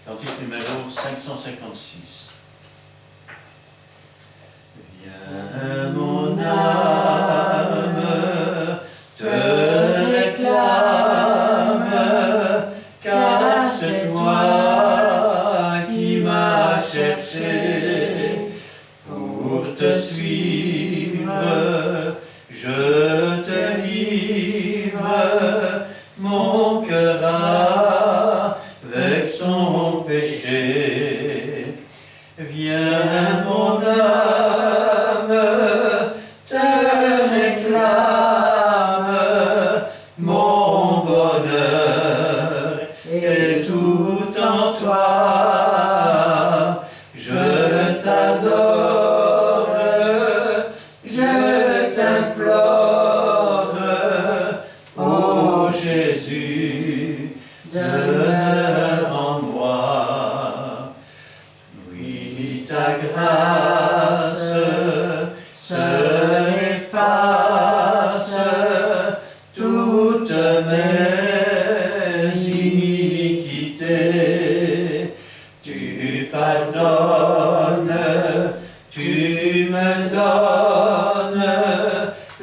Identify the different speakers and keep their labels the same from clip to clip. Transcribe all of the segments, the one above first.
Speaker 1: Cantique numéro 556. Viens mon âme, te réclame, car c'est toi qui m'as cherché pour te suivre. Je te livre mon cœur avec son péché. Viens mon âme, te réclame, mon bonheur est tout en toi. Je t'adore, je t'implore, ô Jésus, demeure en moi. Oui, ta grâce seule efface toutes mes iniquités. Tu pardonnes, tu me donnes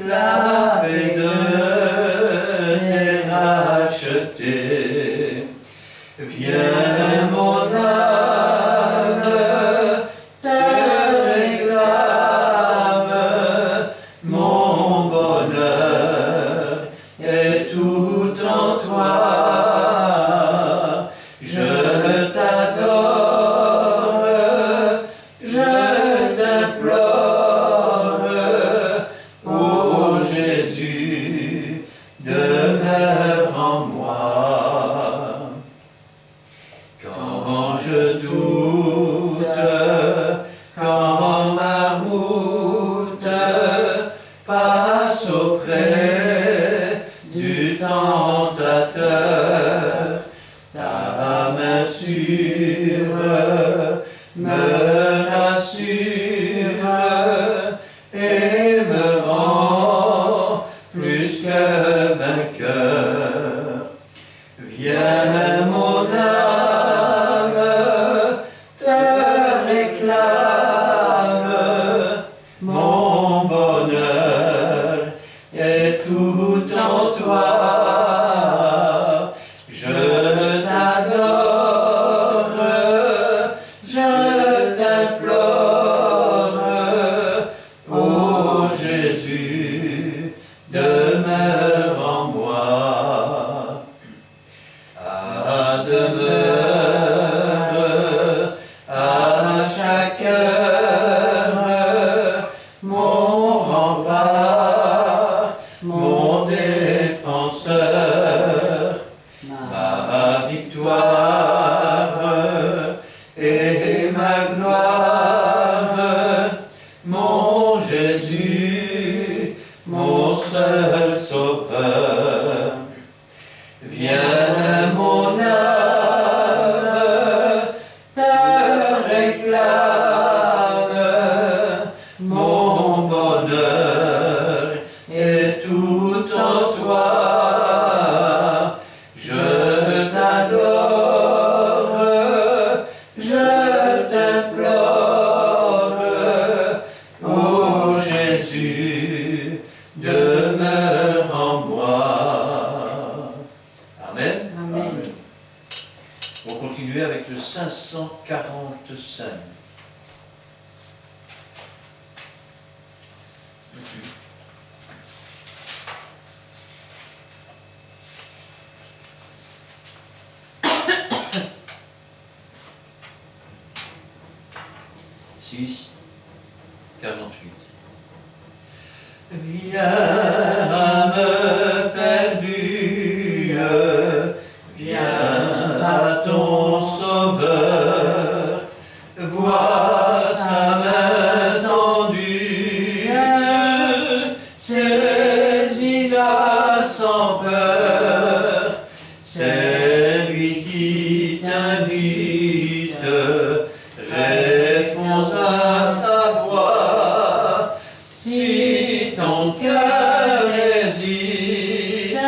Speaker 1: la paix de tes rachetés. Viens mon âme, te réclame, mon bonheur est tout en toi. Je t'adore, je t'implore, ô Jésus, demeure en moi. Quand je doute, quand ma route passe auprès du tentateur, ta main sûre me rassure et me rend plus que vainqueur. Viens mon âme, te réclame, mon bonheur est tout en toi. Je t'adore, je t'implore, ô Jésus, demeure en moi. Demeure à chaque heure mon rempart, mon défenseur, ma victoire et ma gloire, mon Jésus, mon seul sauveur. Viens mon âme, te réclame, mon bonheur est tout en toi. Je t'adore, je t'implore, ô Jésus, demeure en moi. Amen.
Speaker 2: Amen.
Speaker 1: On va continuer avec le 545. Six, 48. Viens, âme perdue, viens à ton Sauveur, vois sa main tendue, saisis-la sans peur, c'est lui qui t'invite, réponds à sa voix. Si ton cœur hésite,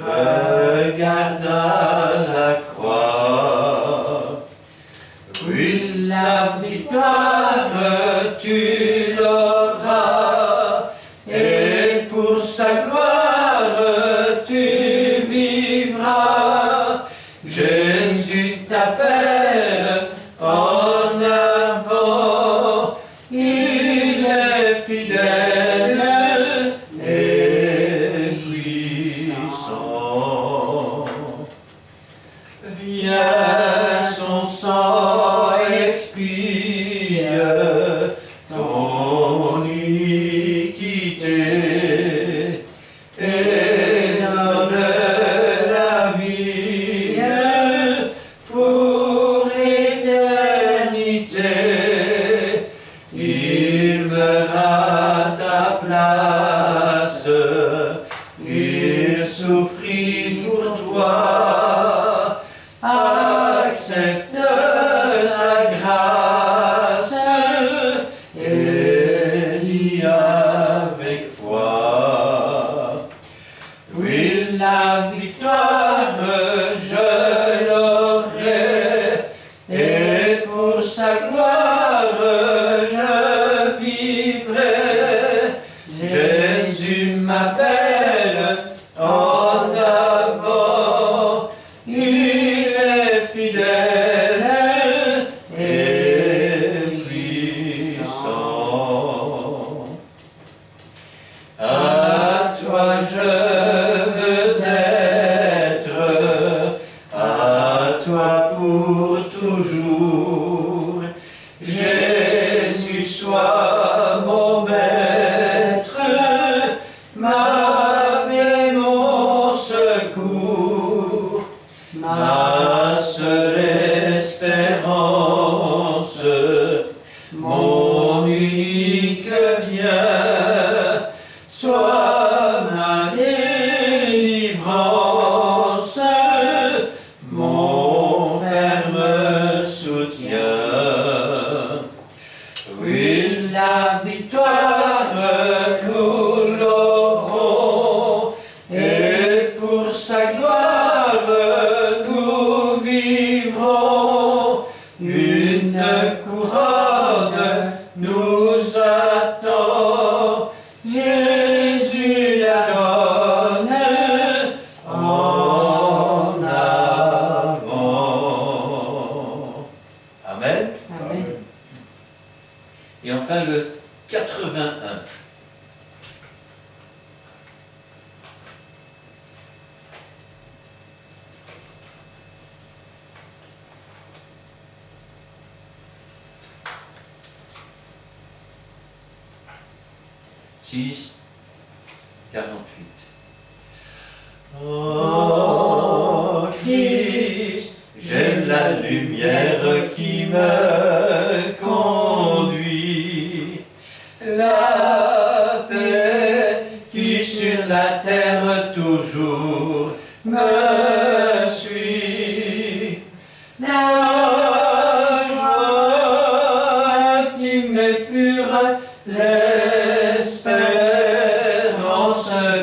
Speaker 1: regarde à la croix. la victoire tu l'auras, et pour sa gloire tu vivras. Jésus t'appelle en avant, il est fidèle et puissant. Viens, son sang expie ton iniquité et donne la vie pour l'éternité. Il meurt à ta place, il souffrit pour toi. Accepte sa grâce et dis avec foi. Oui, la victoire je l'aurai, et pour sa gloire je vivrai. Jésus m'appelle en avant, il est fidèle et puissant. À toi je veux être, à toi pour toujours. Jésus, sois mon maître, ma paix, mon secours, ma seule espérance, mon unique bien. Sois ma délivrance, mon ferme soutien. Oui, la victoire nous l'aurons, et pour sa gloire nous vivrons. Une couronne nous attend, Jésus la donne en avant. Amen.
Speaker 2: Amen.
Speaker 1: Et enfin le 81. Six, 48. Oh Christ, j'aime la lumière qui me conduit, la paix qui sur la terre toujours me suit, la joie qui m'épure l'espérance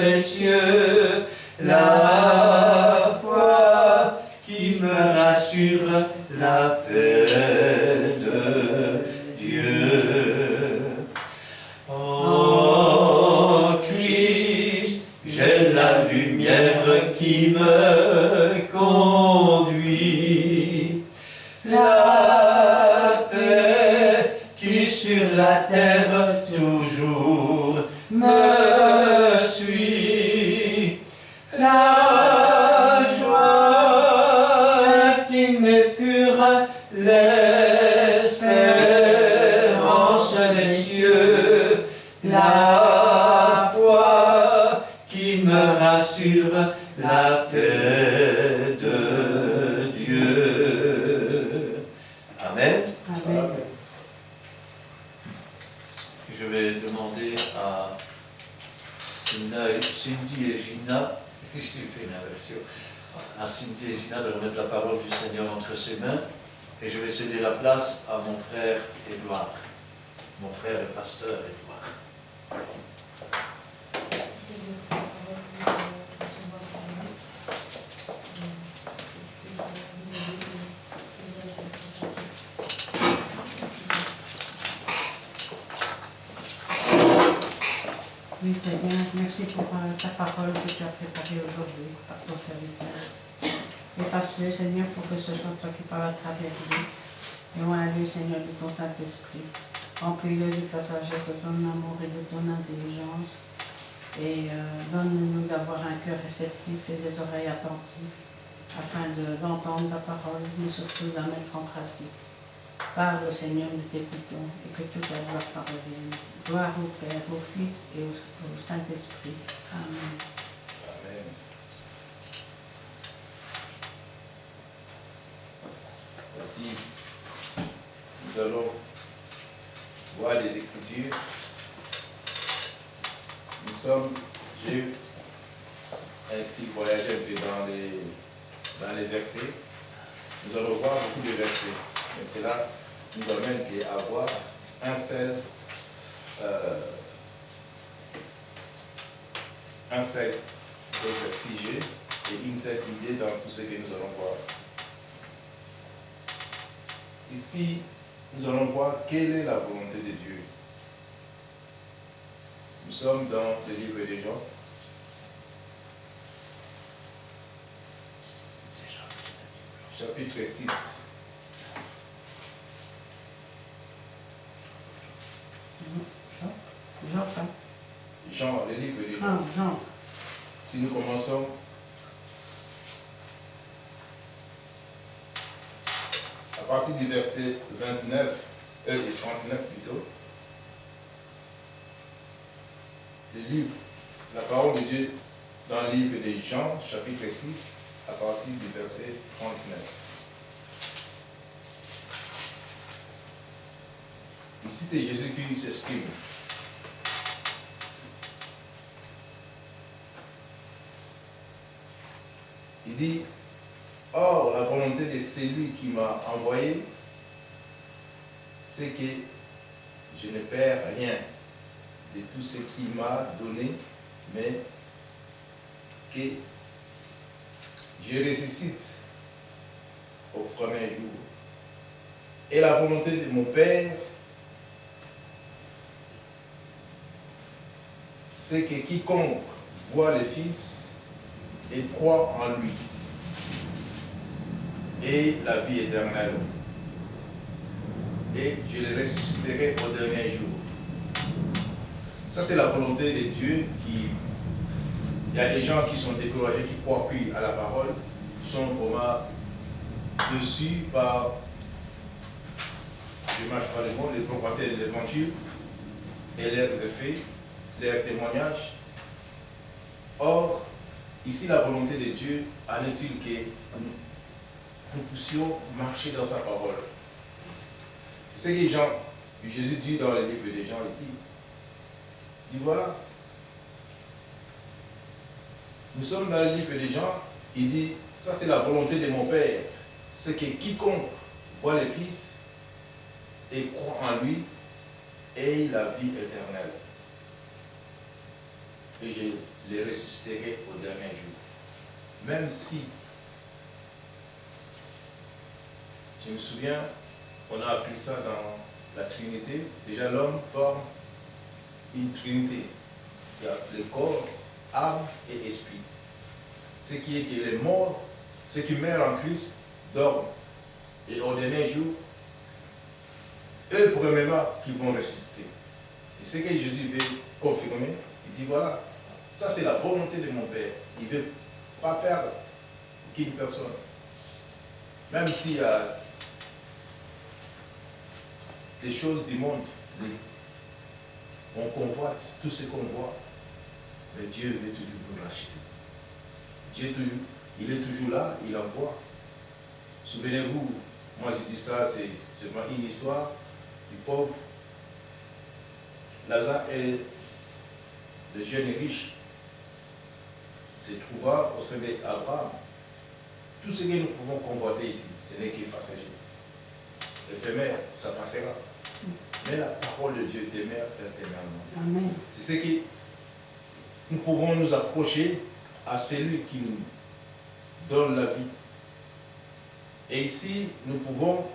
Speaker 1: des cieux, la foi qui me rassure, la paix de Dieu. Oh Christ, j'ai la lumière qui me conduit, la paix qui sur la terre toujours me suit, la joie qui m'épure l'espérance des cieux, la foi qui me rassure, la paix de Dieu. Amen.
Speaker 2: Amen.
Speaker 1: Je vais demander à Cindy et Gina, je fais une inversion, à Cindy et Gina de remettre la parole du Seigneur entre ses mains, et je vais céder la place à mon frère Édouard, mon frère et pasteur Édouard.
Speaker 2: Oui, Seigneur, merci pour ta parole que tu as préparée aujourd'hui par ton serviteur. Efface-le, Seigneur, pour que ce soit toi qui parles à travers lui. Et oins-le, Seigneur, de ton Saint-Esprit. Remplis-le de ta sagesse, de ton amour et de ton intelligence. Et donne-nous d'avoir un cœur réceptif et des oreilles attentives, afin d'entendre ta parole, mais surtout de la mettre en pratique. Parle, Seigneur, nous t'écoutons, et que toute la gloire t'en revienne. Gloire au Père, au Fils et au Saint-Esprit. Amen.
Speaker 3: Amen. Ainsi, nous allons voir les Écritures. J'ai ainsi voyagé un peu dans les versets. Nous allons voir beaucoup de versets. Mais cela nous amène à avoir un seul sujet et une seule idée dans tout ce que nous allons voir. Ici, nous allons voir quelle est la volonté de Dieu. Nous sommes dans le livre de Jean. Chapitre 6. Jean, le livre de Jean.
Speaker 2: Jean.
Speaker 3: Si nous commençons à partir du verset 29 et 39 plutôt, le livre, la parole de Dieu dans le livre de Jean, chapitre 6, à partir du verset 39. Ici, c'est Jésus qui s'exprime. Il dit, or, la volonté de celui qui m'a envoyé, c'est que je ne perds rien de tout ce qu'il m'a donné, mais que je ressuscite au premier jour. Et la volonté de mon Père, c'est que quiconque voit le Fils et croit en lui et la vie éternelle. Et je le ressusciterai au dernier jour. Ça, c'est la volonté de Dieu. Il y a des gens qui sont découragés, qui croient plus à la parole, sont vraiment dessus par, je ne marche pas le mot, les propriétés de l'évangile et leurs effets, leurs témoignages. Or, ici, la volonté de Dieu en est-il que nous puissions marcher dans sa parole. C'est ce que Jésus dit dans le livre des gens ici. Il dit voilà, nous sommes dans le livre des gens, il dit, ça c'est la volonté de mon Père, c'est que quiconque voit le Fils et croit en lui ait la vie éternelle. Et je les ressusciterai au dernier jour. Même si, je me souviens, on a appris ça dans la Trinité, déjà l'homme forme une Trinité. Il y a le corps, âme et esprit. Ce qui est que les morts, ceux qui meurent en Christ, dorment. Et au dernier jour, eux premièrement qui vont ressusciter. C'est ce que Jésus veut confirmer. Il dit voilà, ça c'est la volonté de mon Père. Il ne veut pas perdre aucune personne. Même s'il y a des choses du monde, on convoite tout ce qu'on voit, mais Dieu veut toujours nous racheter. Dieu toujours, il est toujours là, il envoie. Souvenez-vous, moi je dis ça, c'est seulement une histoire du pauvre Lazare et le jeune riche se trouva au sein d'Abraham. Tout ce que nous pouvons convoiter ici, ce n'est que passager. L'éphémère, ça passera. Mais la parole de Dieu demeure éternellement.
Speaker 2: Amen.
Speaker 3: C'est ce que nous pouvons nous approcher à celui qui nous donne la vie. Et ici, nous pouvons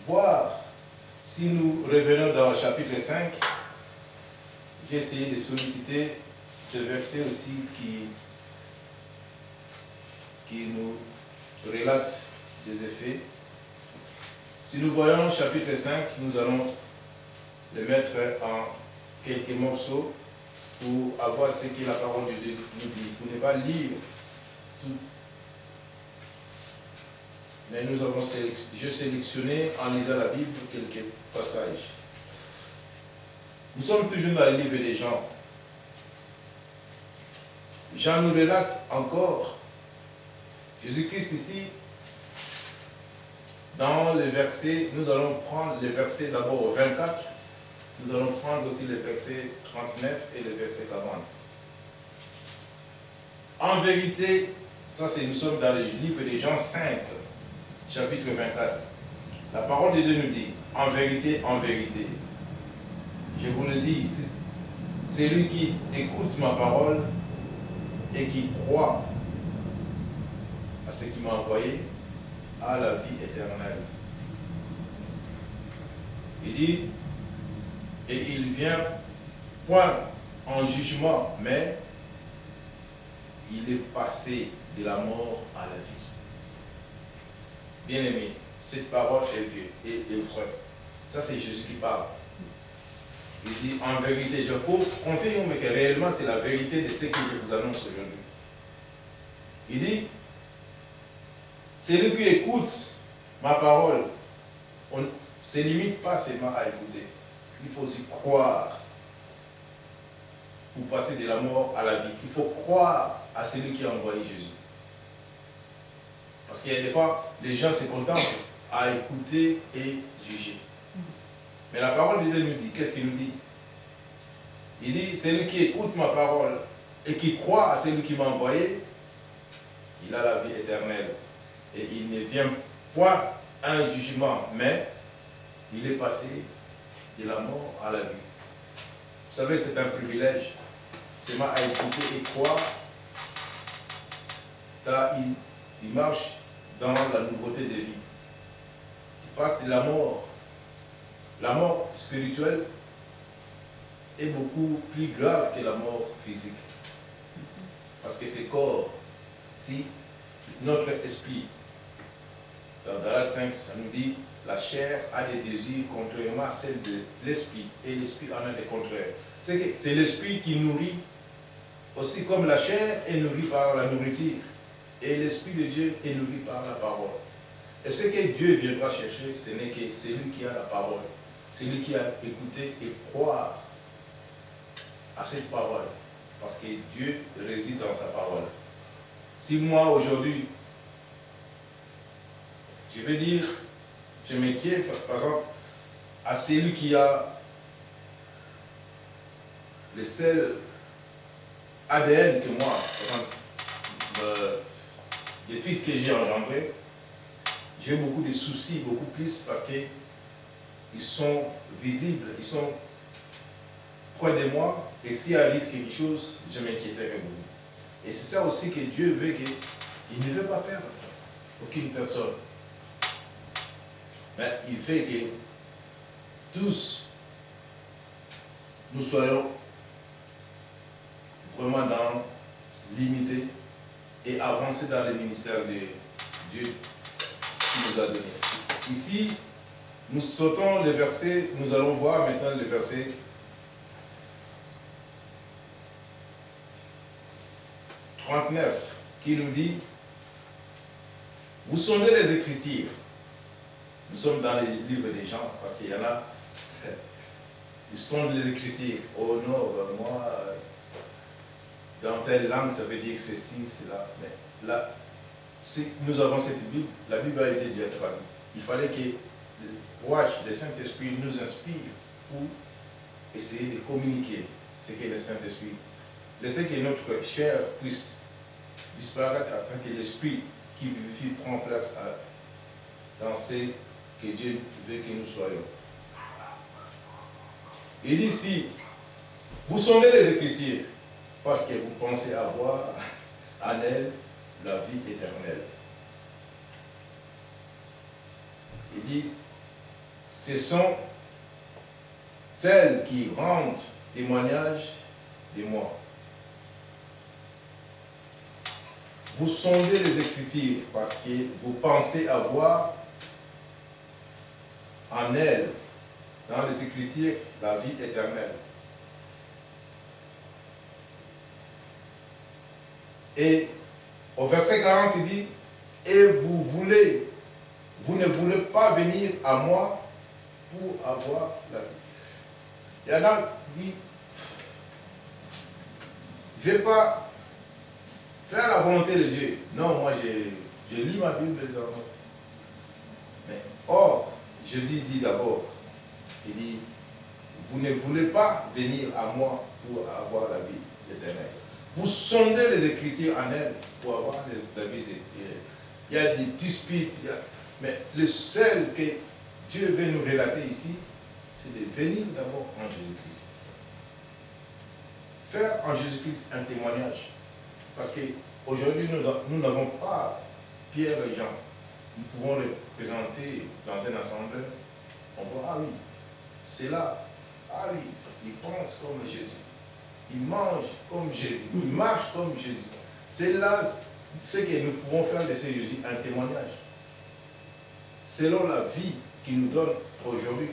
Speaker 3: voir, si nous revenons dans le chapitre 5, j'ai essayé de solliciter ce verset aussi qui nous relate des effets. Si nous voyons chapitre 5, nous allons le mettre en quelques morceaux pour avoir ce que la parole de Dieu nous dit. Pour ne pas lire tout. Mais nous avons sélectionné en lisant la Bible quelques passages. Nous sommes toujours dans le livre des Jean. Jean nous relate encore Jésus-Christ ici. Dans les versets, nous allons prendre les versets d'abord 24. Nous allons prendre aussi les versets 39 et les versets 40. En vérité, nous sommes dans le livre de Jean 5, chapitre 24. La parole de Dieu nous dit, en vérité, je vous le dis, celui qui écoute ma parole et qui croit à ce qui m'a envoyé, a la vie éternelle. Il dit, et il vient point en jugement, mais il est passé de la mort à la vie. Bien-aimé, cette parole est vraie. Ça, c'est Jésus qui parle. Il dit, en vérité, je confirme que réellement, c'est la vérité de ce que je vous annonce aujourd'hui. Il dit, celui qui écoute ma parole, on ne se limite pas seulement à écouter. Il faut aussi croire pour passer de la mort à la vie. Il faut croire à celui qui a envoyé Jésus. Parce qu'il y a des fois, les gens se contentent à écouter et juger. Mais la parole de Dieu nous dit, qu'est-ce qu'il nous dit? Il dit, celui qui écoute ma parole et qui croit à celui qui m'a envoyé, il a la vie éternelle. Et il ne vient point à un jugement, mais il est passé de la mort à la vie. Vous savez, c'est un privilège. C'est à écouter et croire. Il marche dans la nouveauté de vie. Il passe de la mort spirituelle est beaucoup plus grave que la mort physique. Parce que ce corps, si notre esprit, dans Galates 5, ça nous dit, la chair a des désirs contrairement à celle de l'esprit, et l'esprit en a des contraires. C'est l'esprit qui nourrit, aussi comme la chair est nourrie par la nourriture, et l'esprit de Dieu est nourri par la parole. Et ce que Dieu viendra chercher, ce n'est que celui qui a la parole, celui qui a écouté et croire à cette parole, parce que Dieu réside dans sa parole. Si moi aujourd'hui, je vais dire, je m'inquiète par exemple à celui qui a le seul ADN que moi, par exemple, les fils que j'ai engendrés, j'ai beaucoup de soucis, beaucoup plus parce qu'ils sont visibles, ils sont près de moi, et s'il arrive quelque chose, je m'inquiéterai beaucoup. Et c'est ça aussi que Dieu veut, qu'il ne veut pas perdre aucune personne. Mais il fait que tous nous soyons vraiment dans l'unité et avancer dans le ministère de Dieu qui nous a donné. Ici, nous sautons les versets, nous allons voir maintenant les versets 39 qui nous dit, vous sondez les Écritures. Nous sommes dans les livres des gens, parce qu'il y en a, ils sondent les Écritures. Oh non, moi, dans telle langue, ça veut dire que c'est ci, c'est là. Mais là, si nous avons cette Bible, la Bible a été déjà traduite. Il fallait que le courage du Saint-Esprit nous inspire pour essayer de communiquer ce qu'est le Saint-Esprit. Laissez que notre chair puisse disparaître afin que l'Esprit qui vivifie prend place dans ce que Dieu veut que nous soyons. Il dit ici, vous sondez les Écritures parce que vous pensez avoir en elles la vie éternelle. Il dit, ce sont elles qui rendent témoignage de moi. Vous sondez les Écritures parce que vous pensez avoir en elles, dans les Écritures, la vie éternelle. Et au verset 40, il dit, et vous ne voulez pas venir à moi pour avoir la vie. Il y en a qui disent, je ne vais pas faire la volonté de Dieu. Non, moi j'ai lu ma Bible. Mais or, Jésus dit d'abord, il dit, vous ne voulez pas venir à moi pour avoir la vie éternelle. Vous sondez les Écritures en elles pour avoir la vie éternelle. Il y a des disputes, mais le seul que Dieu veut nous relater ici, c'est de venir d'abord en Jésus-Christ. Faire en Jésus-Christ un témoignage. Parce qu'aujourd'hui, nous n'avons pas Pierre et Jean. Nous pouvons les présenter dans un assemblée. On voit, ah oui, c'est là. Ah oui, il pense comme Jésus. Il mange comme Jésus. Il marche comme Jésus. C'est là ce que nous pouvons faire de ce Jésus, un témoignage. Selon la vie qu'il nous donne aujourd'hui,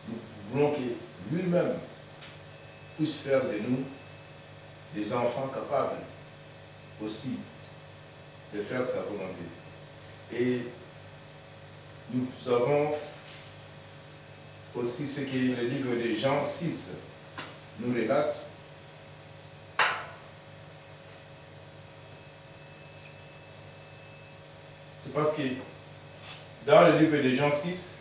Speaker 3: nous voulons que lui-même puisse faire de nous des enfants capables aussi de faire sa volonté. Et nous avons aussi ce que le livre de Jean 6 nous relate. C'est parce que dans le livre de Jean 6,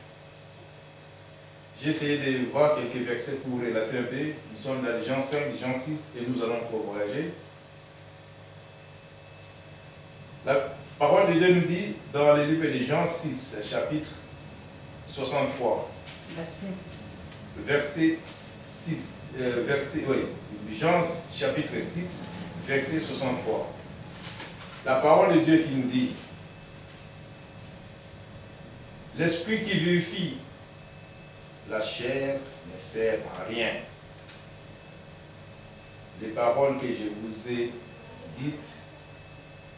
Speaker 3: j'ai essayé de voir quelques versets pour relater un peu. Nous sommes dans Jean 5, Jean 6 et nous allons encore voyager. La parole de Dieu nous dit dans le livre de Jean 6, chapitre 63, verset 6, Jean chapitre 6, verset 63. La parole de Dieu qui nous dit, l'esprit qui vivifie, la chair ne sert à rien. Les paroles que je vous ai dites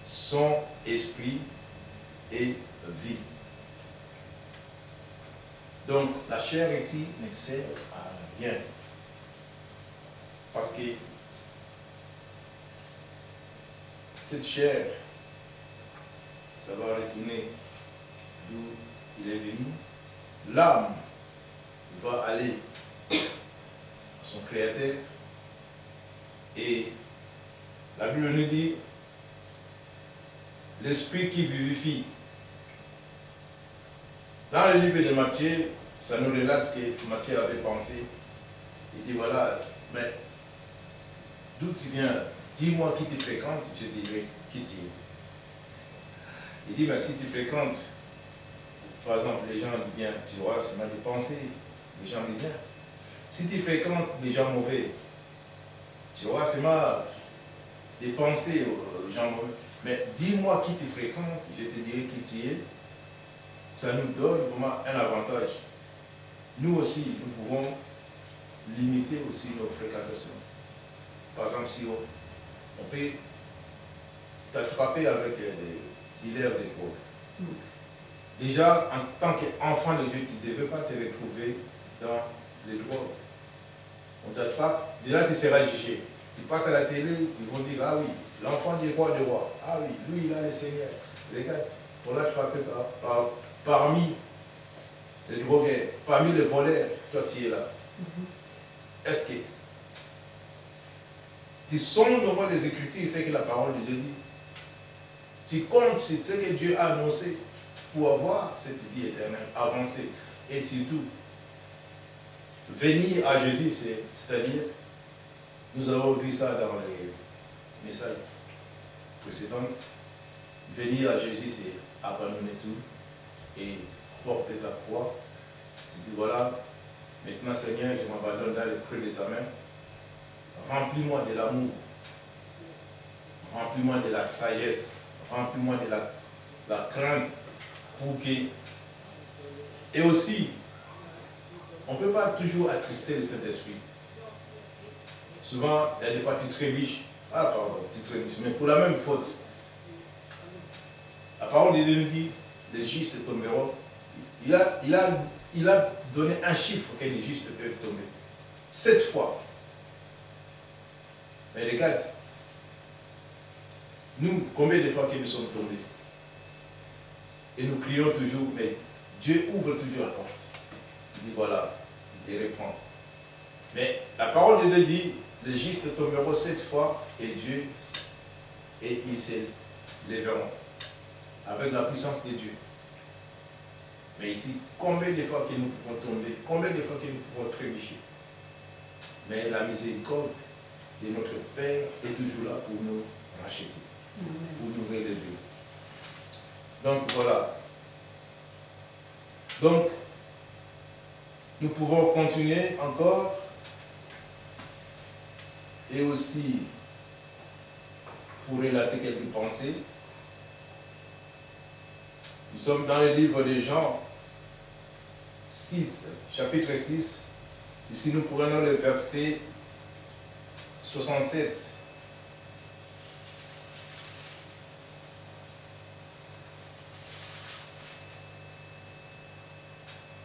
Speaker 3: sont esprit et vie. Donc la chair ici ne sert à rien. Parce que cette chair, ça va retourner d'où il est venu. L'âme va aller à son Créateur. Et la Bible nous dit, l'esprit qui vivifie. Dans le livre de Matthieu, ça nous relate que Matthieu avait pensé. Il dit, voilà, mais d'où tu viens? Dis-moi qui tu fréquentes, je dirai qui tu es. Il dit, mais si tu fréquentes, par exemple, les gens disent bien, tu vois, c'est mal des pensées, les gens disent bien. Si tu fréquentes des gens mauvais, tu vois, c'est mal des pensées aux gens mauvais. Mais dis-moi qui tu fréquentes, je te dirai qui tu es. Ça nous donne vraiment un avantage. Nous aussi, nous pouvons limiter aussi nos fréquentations. Par exemple, si on peut t'attraper avec des dealers de drogue. Déjà, en tant qu'enfant de Dieu, tu ne devais pas te retrouver dans les drogues. On t'attrape, déjà tu seras jugé. Tu passes à la télé, ils vont dire, ah oui, l'enfant du roi de roi. Ah oui, lui il a le Seigneur. Regarde, on l'a attrapé parmi les drogués, parmi les voleurs, toi tu es là. Est-ce que tu sondes au moins des Écritures, c'est que la parole de Dieu dit. Tu comptes sur ce que Dieu a annoncé pour avoir cette vie éternelle, avancer. Et surtout, venir à Jésus, c'est-à-dire, nous avons vu ça dans les messages précédents, venir à Jésus, c'est abandonner tout et porter ta croix. Tu dis, voilà, maintenant Seigneur, je m'abandonne dans le creux de ta main. Remplis-moi de l'amour, remplis-moi de la sagesse, remplis-moi de la crainte pour que... Et aussi, on ne peut pas toujours attrister le Saint-Esprit. Souvent, il y a des fois, tu trébuches. Ah, pardon, tu trébuches. Mais pour la même faute. La parole de Dieu nous dit, les justes tomberont. Il a donné un chiffre que les justes peuvent tomber. 7 fois. Mais regarde, nous, combien de fois que nous sommes tombés? Et nous crions toujours, mais Dieu ouvre toujours la porte. Il dit, voilà, il te reprend. Mais la parole de Dieu dit, les justes tomberont 7 fois et Dieu, et ils se lèveront avec la puissance de Dieu. Mais ici, combien de fois que nous pouvons tomber, combien de fois que nous pouvons trébucher. Mais la miséricorde de notre Père est toujours là pour nous racheter, pour nous relever. Donc voilà. Donc, nous pouvons continuer encore et aussi pour relater quelques pensées. Nous sommes dans le livre de Jean 6, chapitre 6. Ici, nous prenons le verset 67.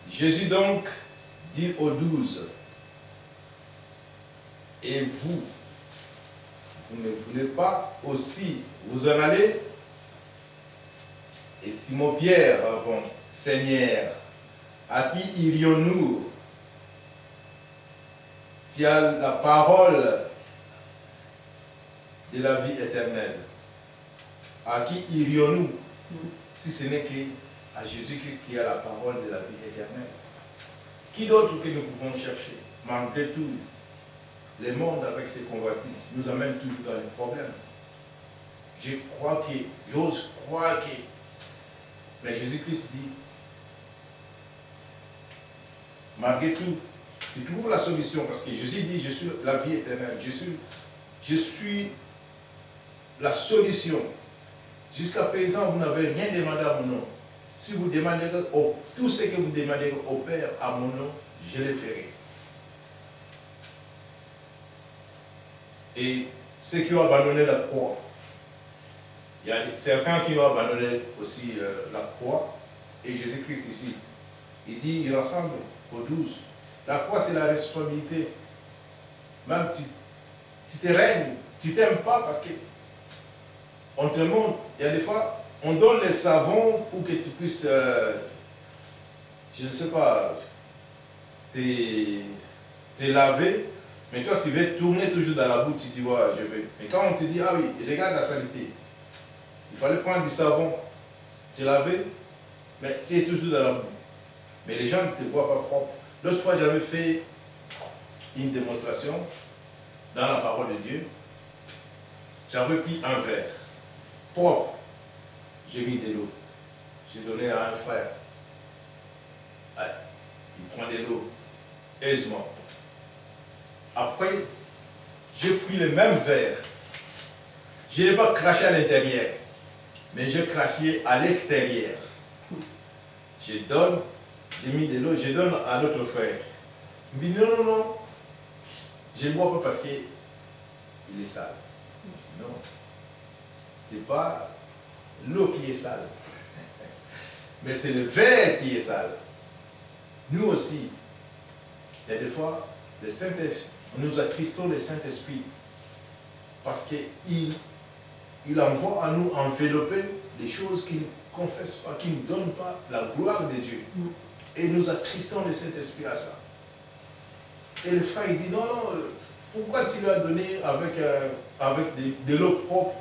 Speaker 3: Jésus donc dit aux 12, et vous ne voulez pas aussi vous en aller? Et Simon-Pierre répond, Seigneur, à qui irions-nous? Tu as la parole de la vie éternelle. À qui irions-nous si ce n'est qu'à Jésus-Christ qui a la parole de la vie éternelle? Qui d'autre que nous pouvons chercher? Malgré tout, le monde avec ses convoitises nous amène toujours dans les problèmes. J'ose croire que, mais Jésus-Christ dit, malgré tout, tu trouves la solution, parce que Jésus dit, je suis la vie éternelle, je suis la solution. Jusqu'à présent, vous n'avez rien demandé à mon nom. Si vous demandez tout ce que vous demandez au Père à mon nom, je le ferai. Et ceux qui ont abandonné la croix, il y a certains qui ont abandonné aussi la croix, et Jésus-Christ ici, il dit, il rassemble aux 12. La croix, c'est la responsabilité. Même tu te règnes, tu t'aimes pas parce que on te montre, il y a des fois, on donne les savons pour que tu puisses, je ne sais pas, te laver, mais toi tu veux tourner toujours dans la boue, tu dis, ouais, je vais. Mais quand on te dit, ah oui, regarde la saleté, il fallait prendre du savon, te laver, mais tu es toujours dans la boue. Mais les gens ne te voient pas propre. L'autre fois, j'avais fait une démonstration dans la parole de Dieu. J'avais pris un verre propre. J'ai mis de l'eau. J'ai donné à un frère. Il prend de l'eau aisément. Après, j'ai pris le même verre. Je n'ai pas craché à l'intérieur, mais j'ai craché à l'extérieur. J'ai mis de l'eau, je donne à l'autre frère. Il me dit non, non, non, je ne bois pas parce qu'il est sale. Non, ce n'est pas l'eau qui est sale, mais c'est le verre qui est sale. Nous aussi, il y a des fois, le Saint-Esprit, nous attristons le Saint-Esprit parce qu'il envoie à nous envelopper des choses qui ne confessent pas, qui ne donnent pas la gloire de Dieu. Et nous attristons le Saint-Esprit à ça. Et le frère, il dit, non, non, pourquoi tu lui as donné avec de l'eau propre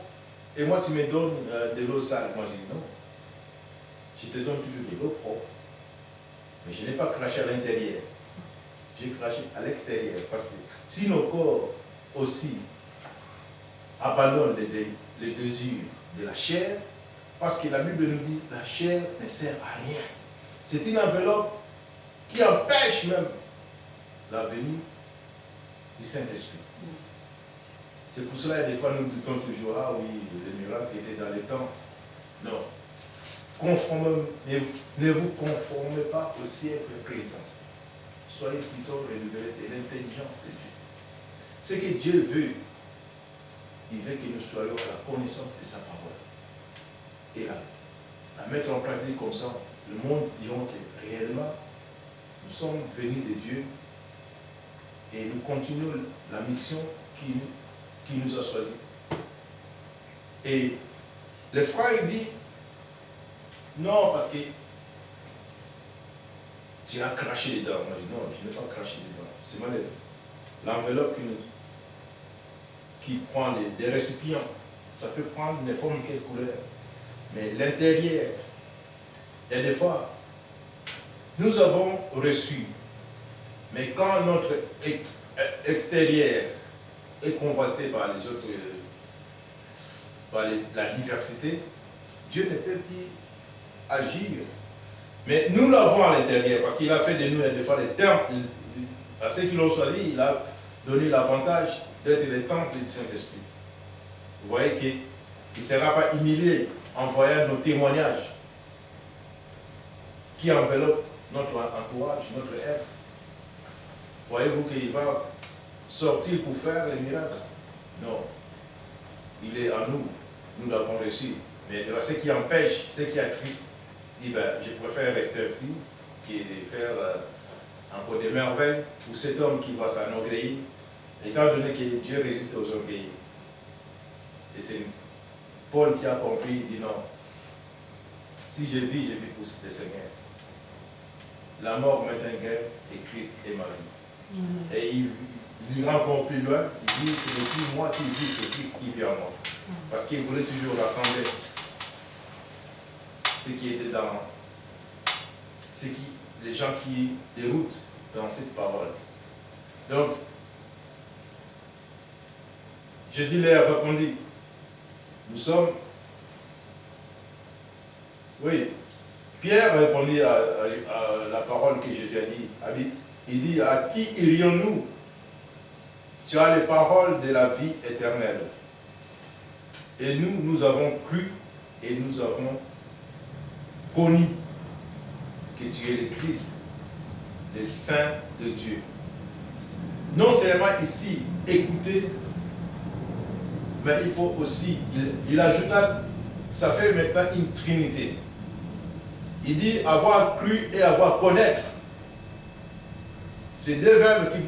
Speaker 3: et moi tu me donnes de l'eau sale? Moi, je dis, non, je te donne toujours de l'eau propre. Mais je n'ai pas craché à l'intérieur. J'ai craché à l'extérieur. Parce que si nos corps aussi abandonnent les désirs de la chair, parce que la Bible nous dit, la chair ne sert à rien. C'est une enveloppe qui empêche même la venue du Saint-Esprit. C'est pour cela que des fois nous doutons toujours, ah oui, le miracle était dans les temps. Non. Ne vous conformez pas au siècle présent. Soyez plutôt renouvelés de l'intelligence de Dieu. ce que Dieu veut, il veut que nous soyons à la connaissance de sa parole. Et à mettre en pratique comme ça, le monde dira que réellement, nous sommes venus de Dieu et nous continuons la mission qui nous a choisis. Et le frère dit, non, parce que tu as craché les dents. Moi, je dis, non, je n'ai pas craché les dents. C'est l'enveloppe qui prend les récipients. Ça peut prendre une forme, quelle couleur. Mais l'intérieur, et des fois, nous avons reçu. Mais quand notre extérieur est convoité par les autres, par la diversité, Dieu ne peut plus agir. Mais nous l'avons à l'intérieur, parce qu'il a fait de nous des fois les temples. À ceux qui l'ont choisi, il a donné l'avantage d'être les temples du Saint-Esprit. Vous voyez qu'il ne sera pas humilié en voyant nos témoignages qui enveloppent notre entourage, notre être. Voyez-vous qu'il va sortir pour faire les miracles? Non. Il est en nous. Nous l'avons reçu. Mais ce qui empêche, ce qui a Christ, dit, ben, je préfère rester ainsi, que de faire encore des merveilles pour cet homme qui va s'enorgueillir, étant donné que Dieu résiste aux orgueils. Et c'est Paul qui a compris, il dit non. Si je vis pour le Seigneur. La mort m'est un gain et Christ est ma vie. Et il lui rend encore plus loin, il dit, ce n'est plus moi qui vis, c'est Christ qui vit en moi. Parce qu'il voulait toujours rassembler ce qui était dans, les gens qui déroutent dans cette parole. Donc, Jésus leur a répondu, nous sommes, oui, Pierre a répondu à la parole que Jésus a dit, il dit, à qui irions-nous? Tu as les paroles de la vie éternelle. Et nous avons cru et nous avons connu que tu es le Christ, le Saint de Dieu. Non seulement ici, écouter, mais il faut aussi, il ajouta, ça fait maintenant une trinité. Il dit avoir cru et avoir connaître. C'est deux verbes qui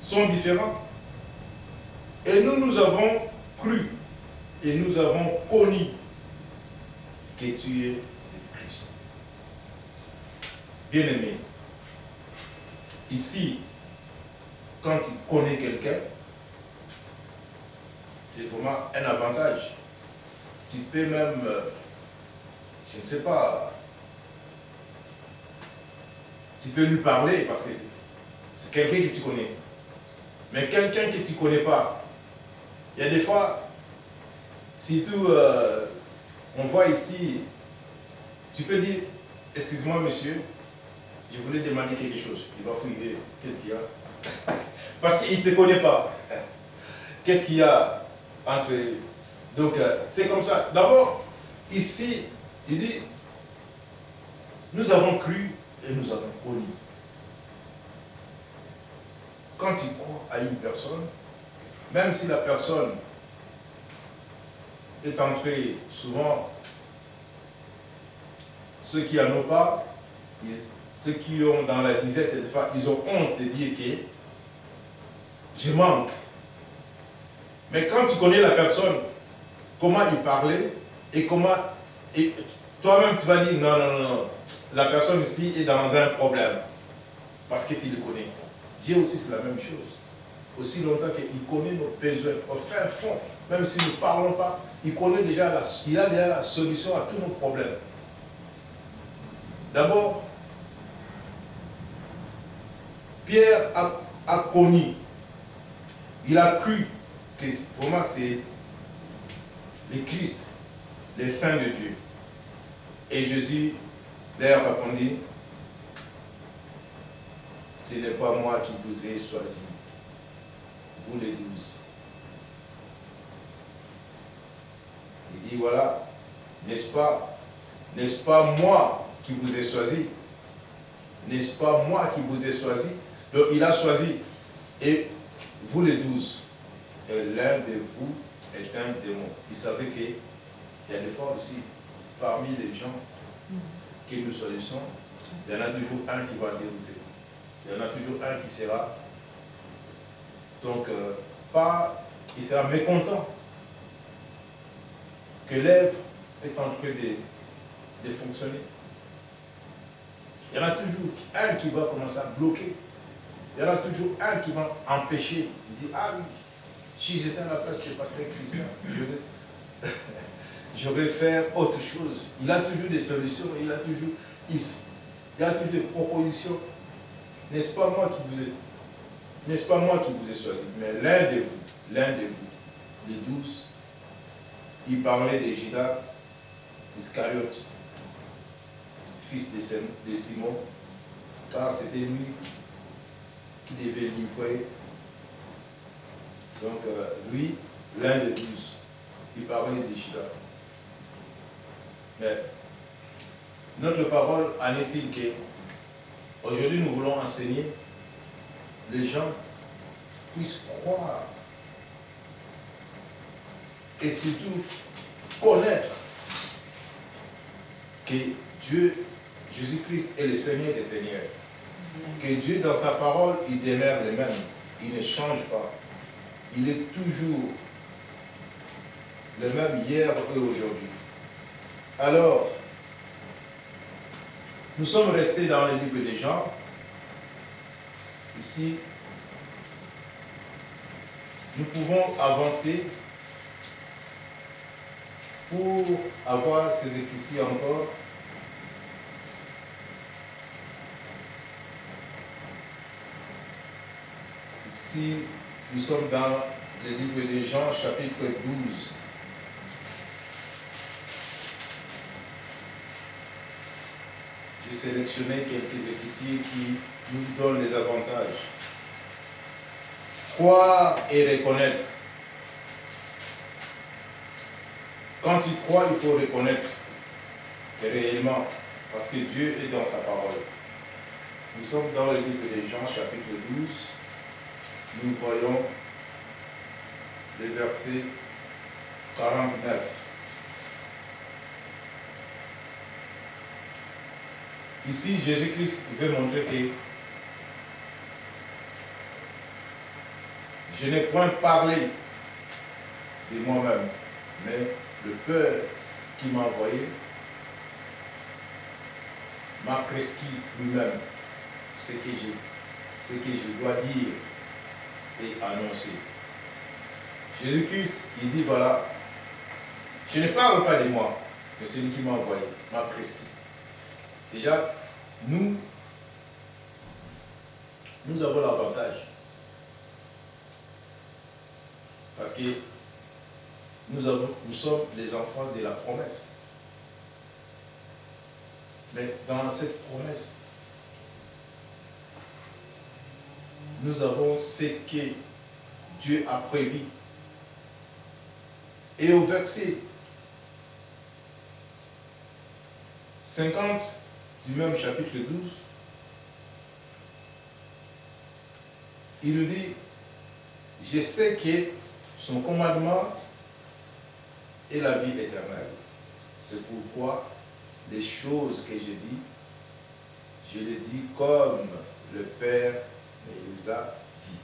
Speaker 3: sont différents. Et nous avons cru et nous avons connu que tu es le Christ. Bien-aimé, ici, quand tu connais quelqu'un, c'est vraiment un avantage. Tu peux même, je ne sais pas, tu peux lui parler parce que c'est quelqu'un que tu connais. Mais quelqu'un que tu ne connais pas, il y a des fois, surtout, on voit ici, tu peux dire, excuse-moi monsieur, je voulais demander quelque chose. Il va fouiller, qu'est-ce qu'il y a? Parce qu'il ne te connaît pas. Qu'est-ce qu'il y a entre... Donc, c'est comme ça. D'abord, ici, il dit, nous avons cru et nous avons connu. Quand tu crois à une personne, même si la personne est entrée, souvent, ceux qui n'en ont pas, ceux qui ont dans la disette, des fois, ils ont honte de dire que je manque. Mais quand tu connais la personne, comment il parlait et comment... Et toi-même, tu vas dire, non, non, non, la personne ici est dans un problème. Parce que tu le connais. Dieu aussi, c'est la même chose. Aussi longtemps qu'il connaît nos besoins, au fin fond, même si nous ne parlons pas, il connaît déjà il a déjà la solution à tous nos problèmes. D'abord, Pierre a connu, il a cru que vraiment c'est le Christ, le Saint de Dieu. Et Jésus leur répondit, ce n'est pas moi qui vous ai choisi, vous les 12. Il dit, voilà, n'est-ce pas moi qui vous ai choisi? N'est-ce pas moi qui vous ai choisi? Donc il a choisi. Et vous les 12, et l'un de vous est un démon. Il savait qu'il y a des fois aussi, parmi les gens que nous choisissons, il y en a toujours un qui va dérouter. Il y en a toujours un qui sera, donc, il sera mécontent que l'œuvre est en train de fonctionner. Il y en a toujours un qui va commencer à bloquer. Il y en a toujours un qui va empêcher. Il dit, ah oui, si j'étais à la place du pasteur Christian, j'aurais fait autre chose. Il a toujours des solutions, il y a toujours des propositions. N'est-ce pas moi qui vous ai choisi, mais l'un de vous, les 12, il parlait de Judas Iscariote, fils de Simon, car c'était lui qui devait livrer. Donc lui, l'un des 12, il parlait de Judas. Mais notre parole en est-il que aujourd'hui nous voulons enseigner, les gens puissent croire et surtout connaître que Dieu, Jésus-Christ est le Seigneur des Seigneurs. Que Dieu dans sa parole, il demeure le même, il ne change pas. Il est toujours le même hier et aujourd'hui. Alors, nous sommes restés dans le livre des Jean. Ici, nous pouvons avancer pour avoir ces écritures encore. Ici, nous sommes dans le livre de Jean, chapitre 12. J'ai sélectionné quelques écritures qui nous donnent les avantages. Croire et reconnaître. Quand il croit, il faut reconnaître que réellement, parce que Dieu est dans sa parole. Nous sommes dans le livre de Jean, chapitre 12. Nous voyons le verset 49. Ici, Jésus-Christ veut montrer que je n'ai point parlé de moi-même, mais le Père qui m'a envoyé m'a prescrit lui-même ce que je dois dire et annoncer. Jésus-Christ, il dit, voilà, je ne parle pas de moi, mais celui qui m'a envoyé m'a prescrit. Déjà, nous avons l'avantage. Parce que nous sommes les enfants de la promesse. Mais dans cette promesse, nous avons ce que Dieu a prévu. Et au verset 50 du même chapitre 12, il nous dit, je sais que son commandement est la vie éternelle. C'est pourquoi les choses que je dis, je les dis comme le Père me les a dit.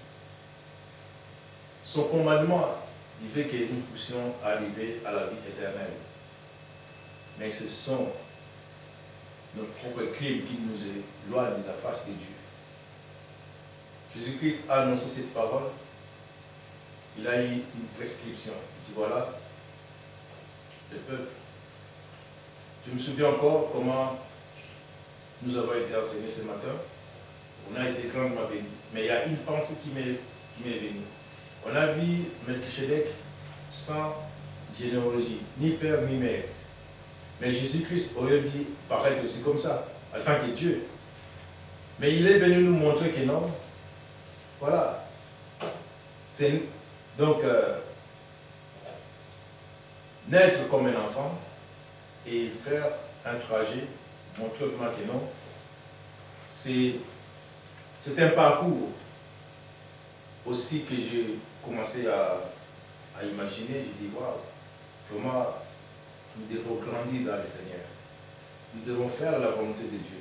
Speaker 3: Son commandement, il fait que nous puissions arriver à la vie éternelle. Mais ce sont nos propres crimes qui nous éloignent de la face de Dieu. Jésus-Christ a annoncé cette parole. Il a eu une prescription. Il dit voilà, le peuple. Je me souviens encore comment nous avons été enseignés ce matin. On a été grandement bénis. Mais il y a une pensée qui m'est venue. On a vu Melchisedec sans généalogie, ni père ni mère. Mais Jésus-Christ aurait dit paraître aussi comme ça, en tant que Dieu. Mais il est venu nous montrer que non. Voilà. C'est donc naître comme un enfant et faire un trajet, montrer vraiment que non. C'est un parcours. aussi que j'ai commencé à imaginer, je dis, waouh, vraiment, nous devons grandir dans le Seigneur. Nous devons faire la volonté de Dieu.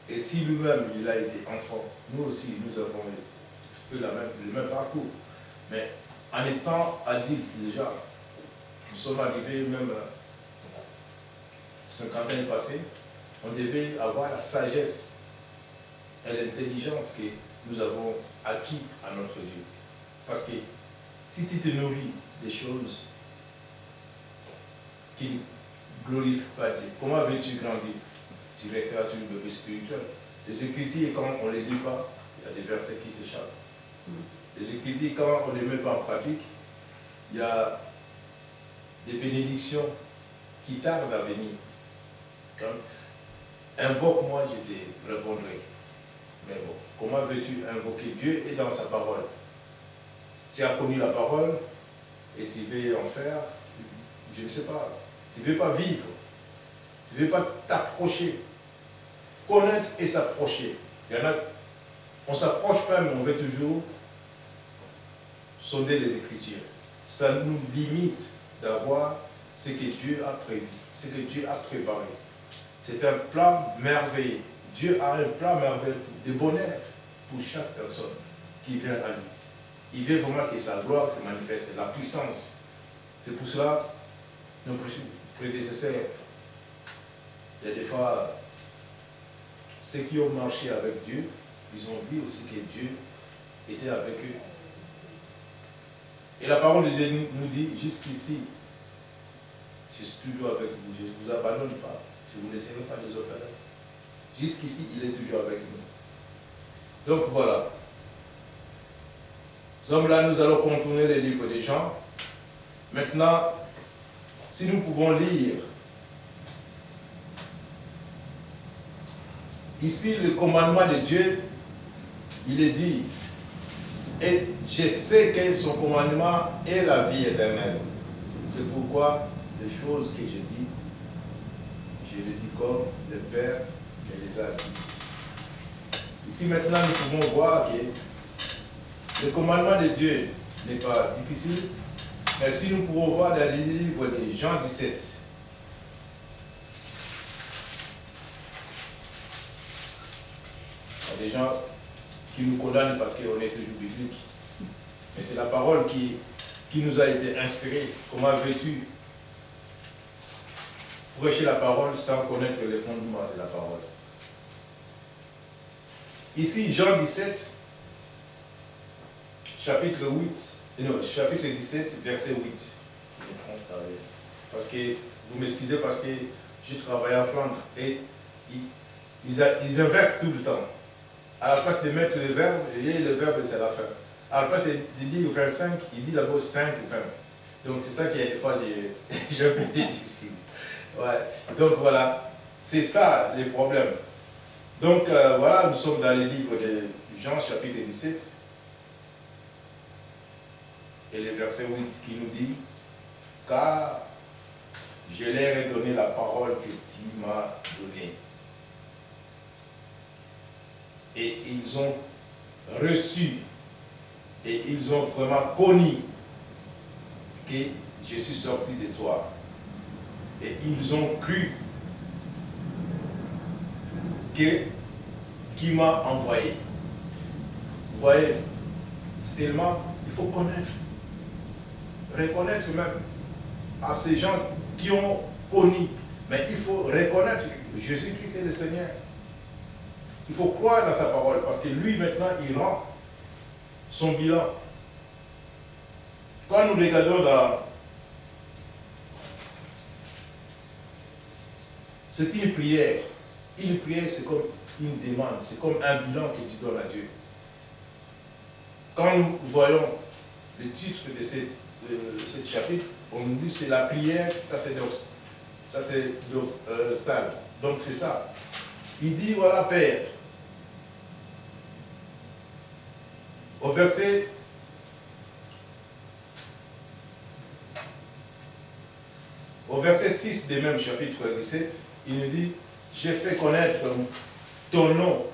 Speaker 3: Et si lui-même, il a été enfant, nous aussi, nous avons fait le même parcours. Mais en étant adultes déjà, nous sommes arrivés même 50 ans passés, on devait avoir la sagesse et l'intelligence que nous avons acquis à notre Dieu. Parce que si tu te nourris des choses qui ne glorifient pas Dieu, comment veux-tu grandir? Tu resteras toujours bébé spirituel. Les Écritures, quand on ne les lit pas, il y a des versets qui s'échappent. Les Écritures, quand on ne les met pas en pratique, il y a des bénédictions qui tardent à venir. Invoque-moi, je te répondrai. Mais bon, comment veux-tu invoquer? Dieu est dans sa parole. Tu as connu la parole et tu veux en faire, je ne sais pas, tu ne veux pas vivre, tu ne veux pas t'approcher, connaître et s'approcher. Il y en a, on ne s'approche pas, mais on veut toujours sonder les Écritures. Ça nous limite d'avoir ce que Dieu a prévu, ce que Dieu a préparé. C'est un plan merveilleux. Dieu a un plan merveilleux de bonheur pour chaque personne qui vient à lui. Il veut vraiment que sa gloire se manifeste, la puissance. C'est pour cela nos prédécesseurs, il y a des fois, ceux qui ont marché avec Dieu, ils ont vu aussi que Dieu était avec eux. Et la parole de Dieu nous dit, jusqu'ici, je suis toujours avec vous, je ne vous abandonne pas, je ne vous laisserai pas des orphelins. Jusqu'ici, il est toujours avec nous. Donc voilà. Nous sommes là, nous allons contourner les livres des gens. Maintenant, si nous pouvons lire ici le commandement de Dieu, il est dit, et je sais que son commandement est la vie éternelle. C'est pourquoi les choses que je dis, je les dis comme le Père me les a dit. Ici maintenant, nous pouvons voir que le commandement de Dieu n'est pas difficile, mais si nous pouvons voir dans les livres de Jean 17, il y a des gens qui nous condamnent parce qu'on est toujours biblique. Mais c'est la parole qui nous a été inspirée. Comment veux-tu prêcher la parole sans connaître les fondements de la parole? Ici, Jean 17, chapitre 17, verset 8. Parce que, vous m'excusez, parce que je travaille en Flandre et ils inversent tout le temps. À la place de mettre le verbe, le verbe c'est la fin. À la place de dire 25, il dit d'abord 5, 20. Donc c'est ça qui est des fois j'ai un peu difficile. Ouais. Donc voilà, c'est ça les problèmes. Donc voilà, nous sommes dans le livre de Jean chapitre 17 et le verset 8 qui nous dit, car je leur ai donné la parole que tu m'as donnée. Et ils ont reçu et ils ont vraiment connu que je suis sorti de toi. Et ils ont cru que qui m'a envoyé. Vous voyez, seulement il faut connaître, reconnaître même à ces gens qui ont connu. Mais il faut reconnaître que Jésus-Christ est le Seigneur. Il faut croire dans sa parole parce que lui maintenant il rend son bilan. Quand nous regardons dans... C'est une prière. Une prière c'est comme une demande, c'est comme un bilan que tu donnes à Dieu. Quand nous voyons le titre de ce chapitre, on nous dit c'est la prière, ça c'est d'autres stades. Donc c'est ça. Il dit voilà Père. Au verset 6 du même chapitre 17, il nous dit, j'ai fait connaître ton nom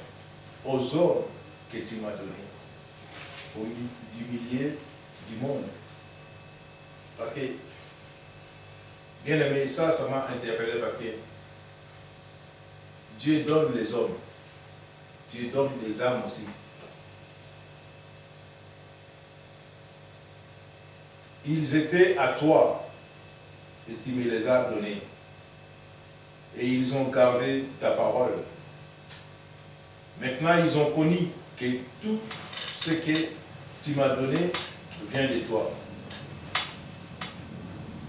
Speaker 3: aux hommes que tu m'as donné. pour d'humilier du monde. Parce que, bien aimé, ça m'a interpellé parce que Dieu donne les hommes, Dieu donne les âmes aussi. Ils étaient à toi et tu me les as donnés. Et ils ont gardé ta parole. Maintenant, ils ont connu que tout ce que tu m'as donné vient de toi.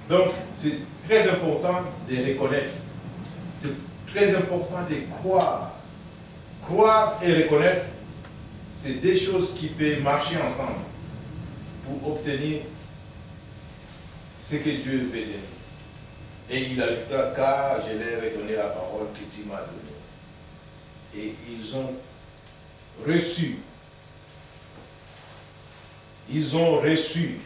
Speaker 3: Donc, c'est très important de reconnaître. C'est très important de croire. Croire et reconnaître, c'est deux choses qui peuvent marcher ensemble pour obtenir ce que Dieu veut donner. Et il ajouta, car je leur ai donné la parole que tu m'as donnée. Et ils ont reçu. Ils ont reçu.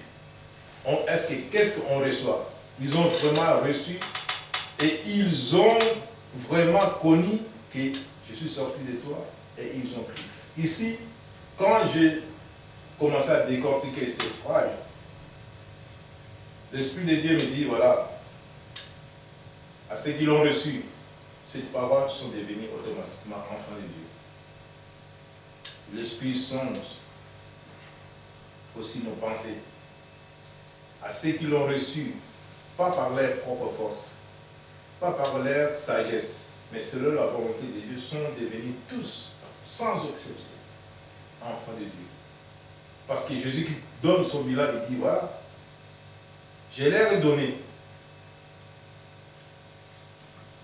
Speaker 3: Qu'est-ce qu'on reçoit? Ils ont vraiment reçu et ils ont vraiment connu que je suis sorti de toi et ils ont cru. Ici, quand j'ai commencé à décortiquer ces phrases, l'Esprit de Dieu me dit, voilà, à ceux qui l'ont reçu, ces paroles sont devenues automatiquement enfants de Dieu. L'Esprit songe aussi nos pensées. À ceux qui l'ont reçu, pas par leur propre force, pas par leur sagesse, mais selon la volonté de Dieu, sont devenus tous, sans exception, enfants de Dieu. Parce que Jésus qui donne son bilan, il dit, voilà, je leur ai donné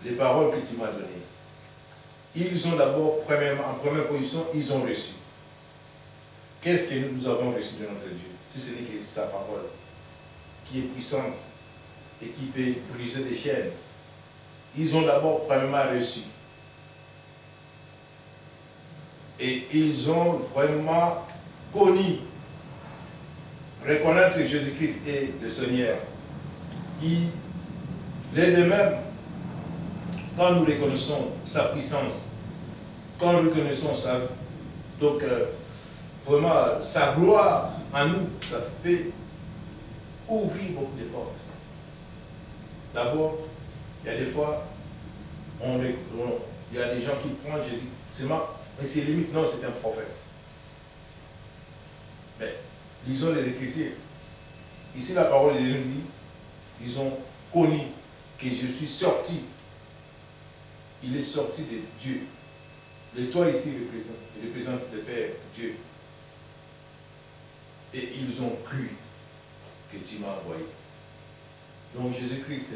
Speaker 3: les paroles que tu m'as données. Ils ont d'abord, en première position, ils ont reçu. Qu'est-ce que nous avons reçu de notre Dieu? Si ce n'est que sa parole, qui est puissante et qui peut briser des chaînes. Ils ont d'abord premièrement reçu. Et ils ont vraiment connu, reconnaître que Jésus-Christ est le Seigneur. Il est de même, quand nous reconnaissons sa puissance, quand nous reconnaissons vraiment sa gloire en nous, ça peut ouvrir beaucoup de portes. D'abord, il y a des fois, il y a des gens qui prennent Jésus, mais c'est limite, non, c'est un prophète. Mais lisons les Écritures. Ici, la parole de Dieu dit, ils ont connu que je suis sorti. Il est sorti de Dieu. Le toi ici représente le Père, Dieu. Et ils ont cru que tu m'as envoyé. Donc Jésus-Christ,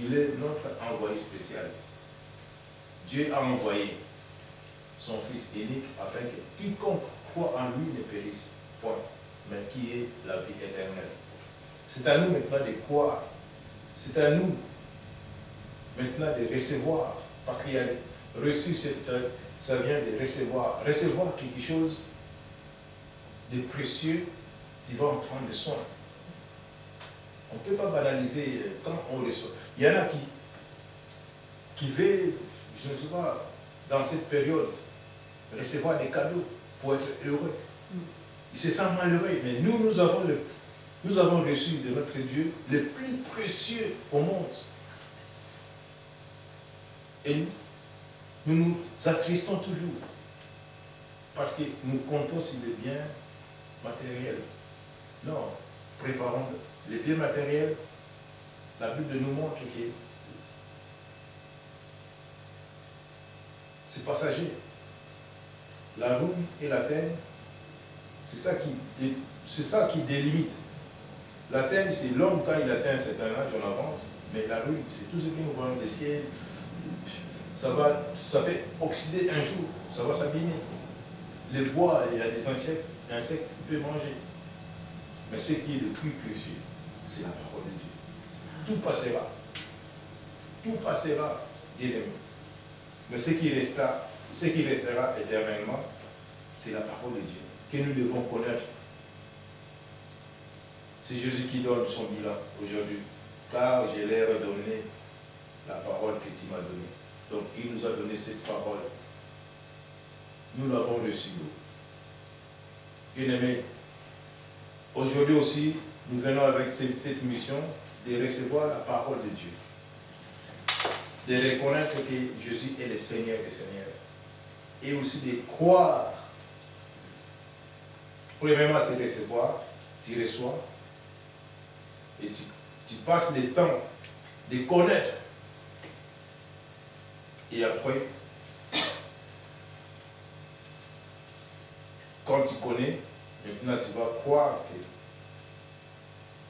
Speaker 3: il est notre envoyé spécial. Dieu a envoyé son Fils unique afin que quiconque croit en lui ne périsse point, mais qui ait la vie éternelle. C'est à nous maintenant de croire. C'est à nous maintenant de recevoir. Parce qu'il y a reçu, ça vient de recevoir. Recevoir quelque chose de précieux, tu vas en prendre soin. On ne peut pas banaliser quand on reçoit. Il y en a qui veulent, je ne sais pas, dans cette période, recevoir des cadeaux pour être heureux. Ils se sentent malheureux, mais nous avons reçu de notre Dieu le plus précieux au monde. Et nous nous attristons toujours parce que nous comptons sur les biens matériels. Non, préparons les biens matériels. La Bible nous montre que c'est passager. La roue et la terre, c'est ça qui délimite. La terre, c'est l'homme quand il atteint un certain âge, on avance, mais la roue, c'est tout ce que nous voyons des ciels. Ça peut oxyder un jour, ça va s'abîmer. Le bois, il y a des insectes qui peuvent manger. Mais ce qui est le plus précieux, c'est la parole de Dieu. Tout passera. Tout passera, bien aimé. Mais ce qui restera éternellement, c'est la parole de Dieu, que nous devons connaître. C'est Jésus qui donne son bilan aujourd'hui. Car je leur ai donné la parole que tu m'as donnée. Donc il nous a donné cette parole. Nous l'avons reçue. Bien-aimés, aujourd'hui aussi, nous venons avec cette mission de recevoir la parole de Dieu, de reconnaître que Jésus est le Seigneur des Seigneurs, et aussi de croire. Premièrement, c'est recevoir, tu reçois, et tu passes le temps de connaître. Et après, quand tu connais, maintenant tu vas croire que...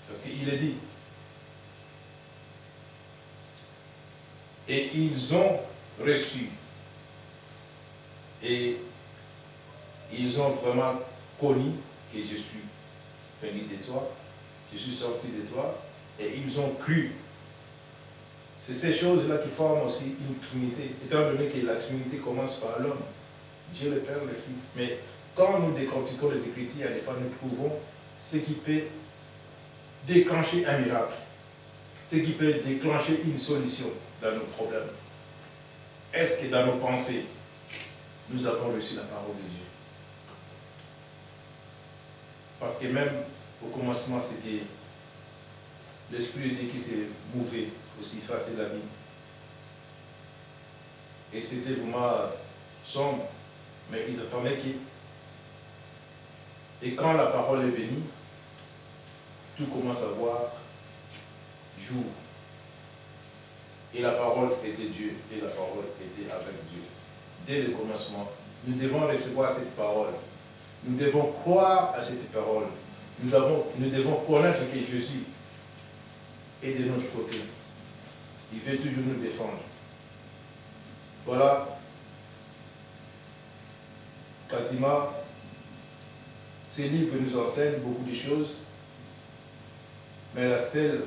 Speaker 3: Parce qu'il est dit. Et ils ont reçu. Et ils ont vraiment connu que je suis venu de toi, je suis sorti de toi, et ils ont cru. C'est ces choses-là qui forment aussi une trinité, étant donné que la trinité commence par l'homme, Dieu le Père, le Fils. Mais quand nous décortiquons les Écritures, des fois nous trouvons ce qui peut déclencher un miracle, ce qui peut déclencher une solution dans nos problèmes. Est-ce que dans nos pensées, nous avons reçu la parole de Dieu? Parce que même au commencement, c'était l'Esprit de Dieu qui s'est mouvé aussi face de la vie. Et c'était vraiment sombre, mais ils attendaient que... Et quand la parole est venue, tout commence à voir jour. Et la parole était Dieu, et la parole était avec Dieu. Dès le commencement, nous devons recevoir cette parole. Nous devons croire à cette parole. Nous devons connaître que Jésus est de notre côté. Il veut toujours nous défendre. Voilà. Quasiment, ces livres nous enseignent beaucoup de choses. Mais la seule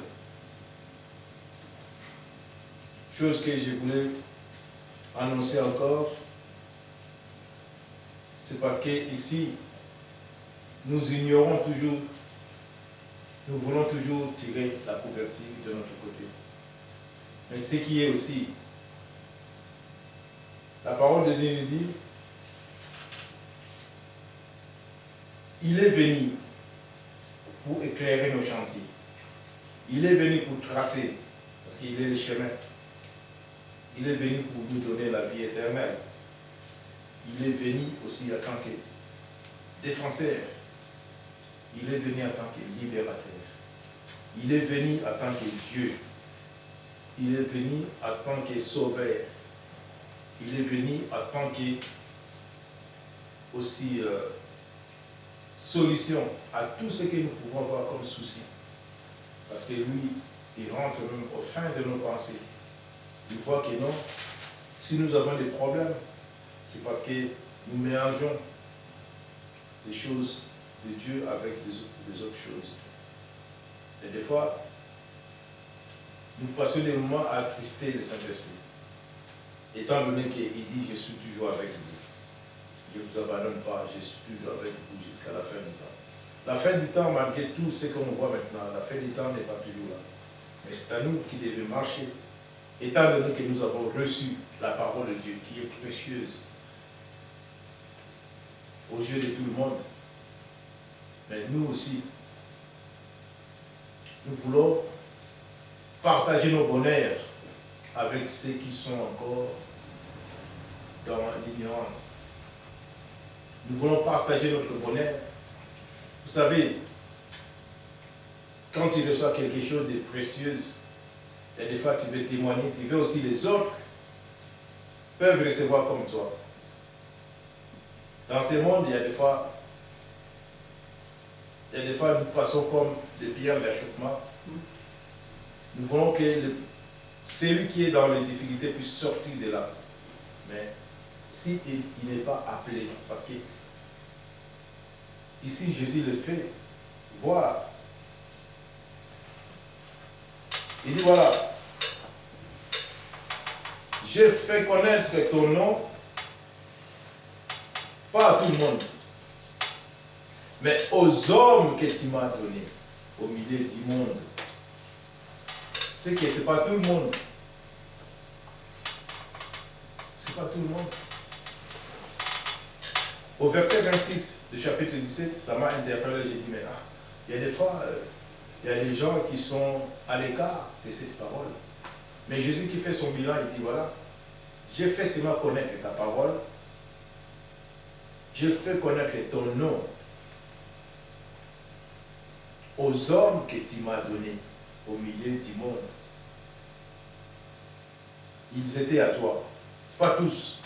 Speaker 3: chose que je voulais annoncer encore, c'est parce que ici, nous ignorons toujours, nous voulons toujours tirer la couverture de notre côté. Mais ce qui est aussi, la parole de Dieu nous dit, il est venu pour éclairer nos chantiers. Il est venu pour tracer, parce qu'il est le chemin. Il est venu pour nous donner la vie éternelle. Il est venu aussi en tant que défenseur. Il est venu en tant que libérateur. Il est venu en tant que Dieu. Il est venu en tant que sauveur. Il est venu en tant que aussi solution à tout ce que nous pouvons avoir comme souci. Parce que lui, il rentre même au fin de nos pensées. Il voit que non, si nous avons des problèmes, c'est parce que nous mélangeons les choses de Dieu avec les autres choses. Et des fois, nous passons des moments à attrister le Saint-Esprit. Étant donné qu'il dit, je suis toujours avec vous. Je ne vous abandonne pas, je suis toujours avec vous jusqu'à la fin du temps. La fin du temps, malgré tout ce qu'on voit maintenant, la fin du temps n'est pas toujours là. Mais c'est à nous qui devons marcher. Étant donné que nous avons reçu la parole de Dieu qui est précieuse aux yeux de tout le monde, mais nous aussi, nous voulons partager nos bonheurs avec ceux qui sont encore dans l'ignorance. Nous voulons partager notre bonheur. Vous savez, quand tu reçois quelque chose de précieux, et des fois tu veux témoigner, tu veux aussi les autres peuvent recevoir comme toi. Dans ce monde, il y a des fois nous passons comme des pierres d'achoppement. Nous voulons que celui qui est dans les difficultés puisse sortir de là. Mais si il n'est pas appelé, parce que ici Jésus le fait voir. Il dit voilà, j'ai fait connaître ton nom, pas à tout le monde, mais aux hommes que tu m'as donnés au milieu du monde. C'est que ce n'est pas tout le monde. C'est pas tout le monde. Au verset 26 du chapitre 17, ça m'a interpellé. J'ai dit, mais il y a des fois, il y a des gens qui sont à l'écart de cette parole. Mais Jésus qui fait son bilan, il dit, voilà, j'ai fait seulement connaître ta parole, j'ai fait connaître ton nom aux hommes que tu m'as donnés au milieu du monde. Ils étaient à toi, pas tous.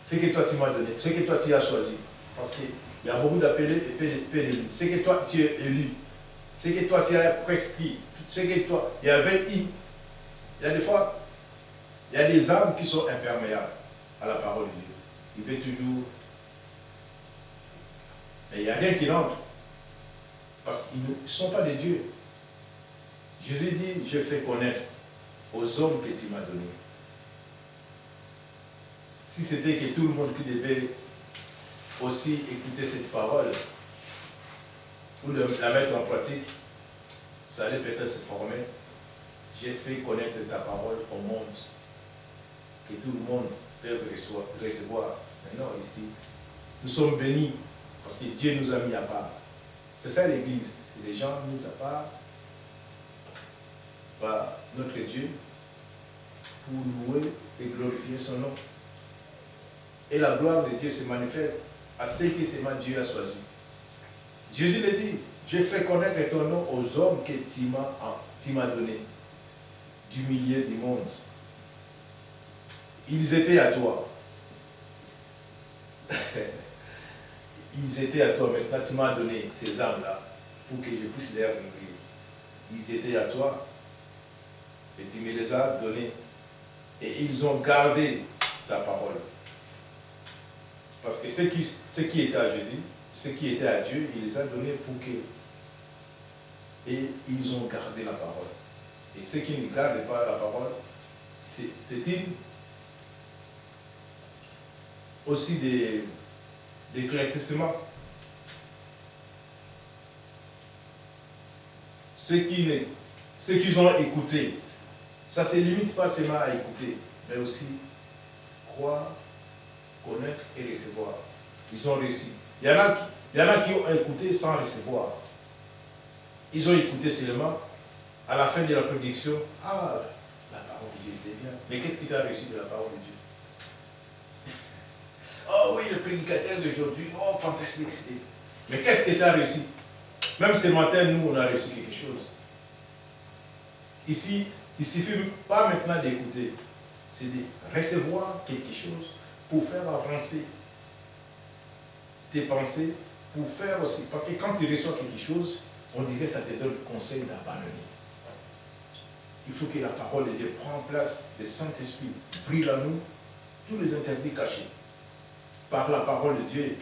Speaker 3: Ce que toi tu m'as donné, ce que toi tu as choisi. Parce qu'il y a beaucoup d'appelés et peu d'élus. Ce que toi tu es élu, ce que toi tu as prescrit, ce que toi, il y a des fois, il y a des âmes qui sont imperméables à la parole de Dieu. Il veut toujours. Mais il n'y a rien qui entre. Parce qu'ils ne sont pas des dieux. Jésus dit, je fais connaître aux hommes que tu m'as donnés. Si c'était que tout le monde qui devait aussi écouter cette parole ou la mettre en pratique, ça allait peut-être se former. J'ai fait connaître ta parole au monde, que tout le monde peut recevoir. Mais non, ici, nous sommes bénis parce que Dieu nous a mis à part. C'est ça l'Église, c'est des gens mis à part par notre Dieu pour louer et glorifier son nom. Et la gloire de Dieu se manifeste à ceux que seulement Dieu a choisi. Jésus le dit, je fais connaître ton nom aux hommes que tu m'as donné du milieu du monde. Ils étaient à toi. Ils étaient à toi. Maintenant, tu m'as donné ces âmes-là pour que je puisse les nourrir. Ils étaient à toi et tu me les as donnés. Et ils ont gardé ta parole. Parce que ce qui était à Jésus, ce qui était à Dieu, il les a donnés pour que. Et ils ont gardé la parole. Et ceux qui ne gardent pas la parole, c'est aussi des éclaircissements. Ceux qu'ils ont écouté, ça ne se limite pas seulement à écouter, mais aussi croire, connaître et recevoir. Ils ont reçu. Il y en a qui ont écouté sans recevoir. Ils ont écouté seulement. À la fin de la prédiction, la parole de Dieu était bien. Mais qu'est-ce qui t'a reçu de la parole de Dieu? Oh oui, le prédicateur d'aujourd'hui, oh fantastique. Mais qu'est-ce que tu as reçu? Même ce matin, nous, on a reçu quelque chose. Ici, il ne suffit pas maintenant d'écouter. C'est de recevoir quelque chose pour faire avancer tes pensées, pour faire aussi. Parce que quand tu reçois quelque chose, on dirait que ça te donne le conseil d'abandonner. Il faut que la parole de Dieu prenne place, le Saint-Esprit brille en nous, tous les interdits cachés. Par la parole de Dieu,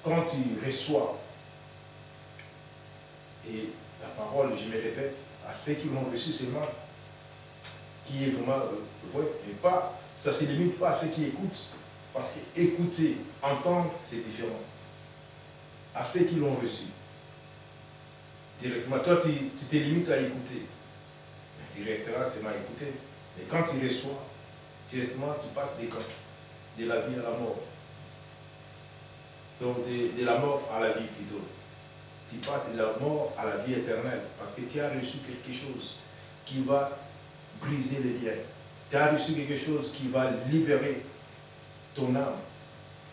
Speaker 3: quand tu reçois, et la parole, je me répète, à ceux qui l'ont reçu seulement, qui est vraiment vrai, mais pas, ça ne se limite pas à ceux qui écoutent, parce que écouter, entendre, c'est différent. À ceux qui l'ont reçu, directement, toi tu te limites à écouter, mais tu resteras seulement à écouter. Mais quand tu reçois, directement tu passes des camps, de la vie à la mort. Donc de la mort à la vie plutôt. Tu passes de la mort à la vie éternelle, parce que tu as reçu quelque chose qui va briser les liens. Tu as reçu quelque chose qui va libérer ton âme.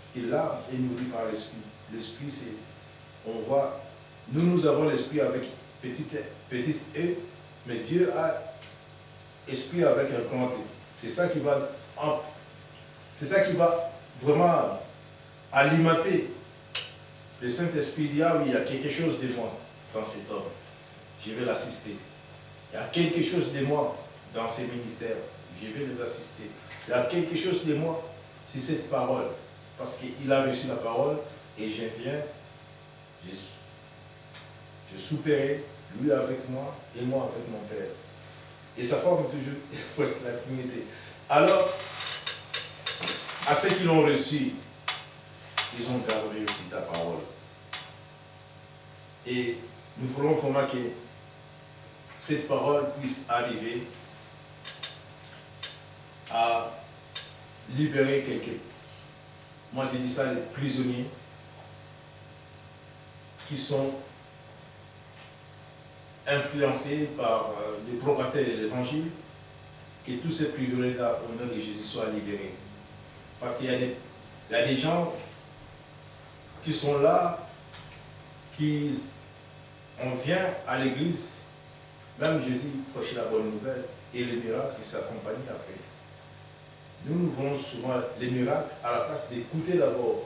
Speaker 3: Parce que l'âme est nourrie par l'esprit. L'esprit, c'est, on voit, nous avons l'esprit avec petit e, mais Dieu a esprit avec un grand e. C'est ça qui va vraiment alimenter. Le Saint-Esprit dit, ah oui, il y a quelque chose de moi dans cet homme. Je vais l'assister. Il y a quelque chose de moi dans ces ministères. Je vais les assister. Il y a quelque chose de moi sur cette parole. Parce qu'il a reçu la parole et je viens, je souperai, lui avec moi et moi avec mon Père. Et ça forme toujours presque la Trinité. Alors, à ceux qui l'ont reçu, ils ont gardé aussi ta parole. Et nous voulons vraiment que cette parole puisse arriver à libérer quelqu'un. Moi, j'ai dit ça, les prisonniers, qui sont influencés par les promoteurs de l'évangile, que tous ces prisonniers-là, au nom de Jésus, soient libérés. Parce qu'il y a des gens qui sont là, on vient à l'église, même Jésus prêchait la bonne nouvelle, et les miracles s'accompagnent après. Nous voulons souvent les miracles à la place d'écouter d'abord,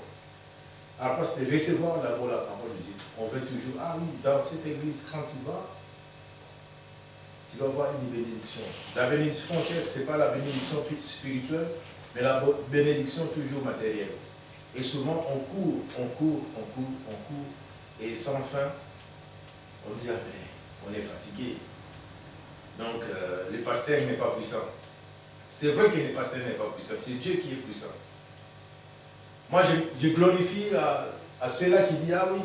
Speaker 3: à la place de recevoir d'abord la parole de Dieu. On veut toujours, ah oui, dans cette église, quand tu vas voir une bénédiction. La bénédiction, ce n'est pas la bénédiction spirituelle, mais la bénédiction toujours matérielle. Et souvent, on court, et sans fin, on dit, ah ben, on est fatigué. Donc, le pasteur n'est pas puissant. C'est vrai que le pasteur n'est pas puissant, c'est Dieu qui est puissant. Moi, je glorifie à ceux-là qui disent, ah oui,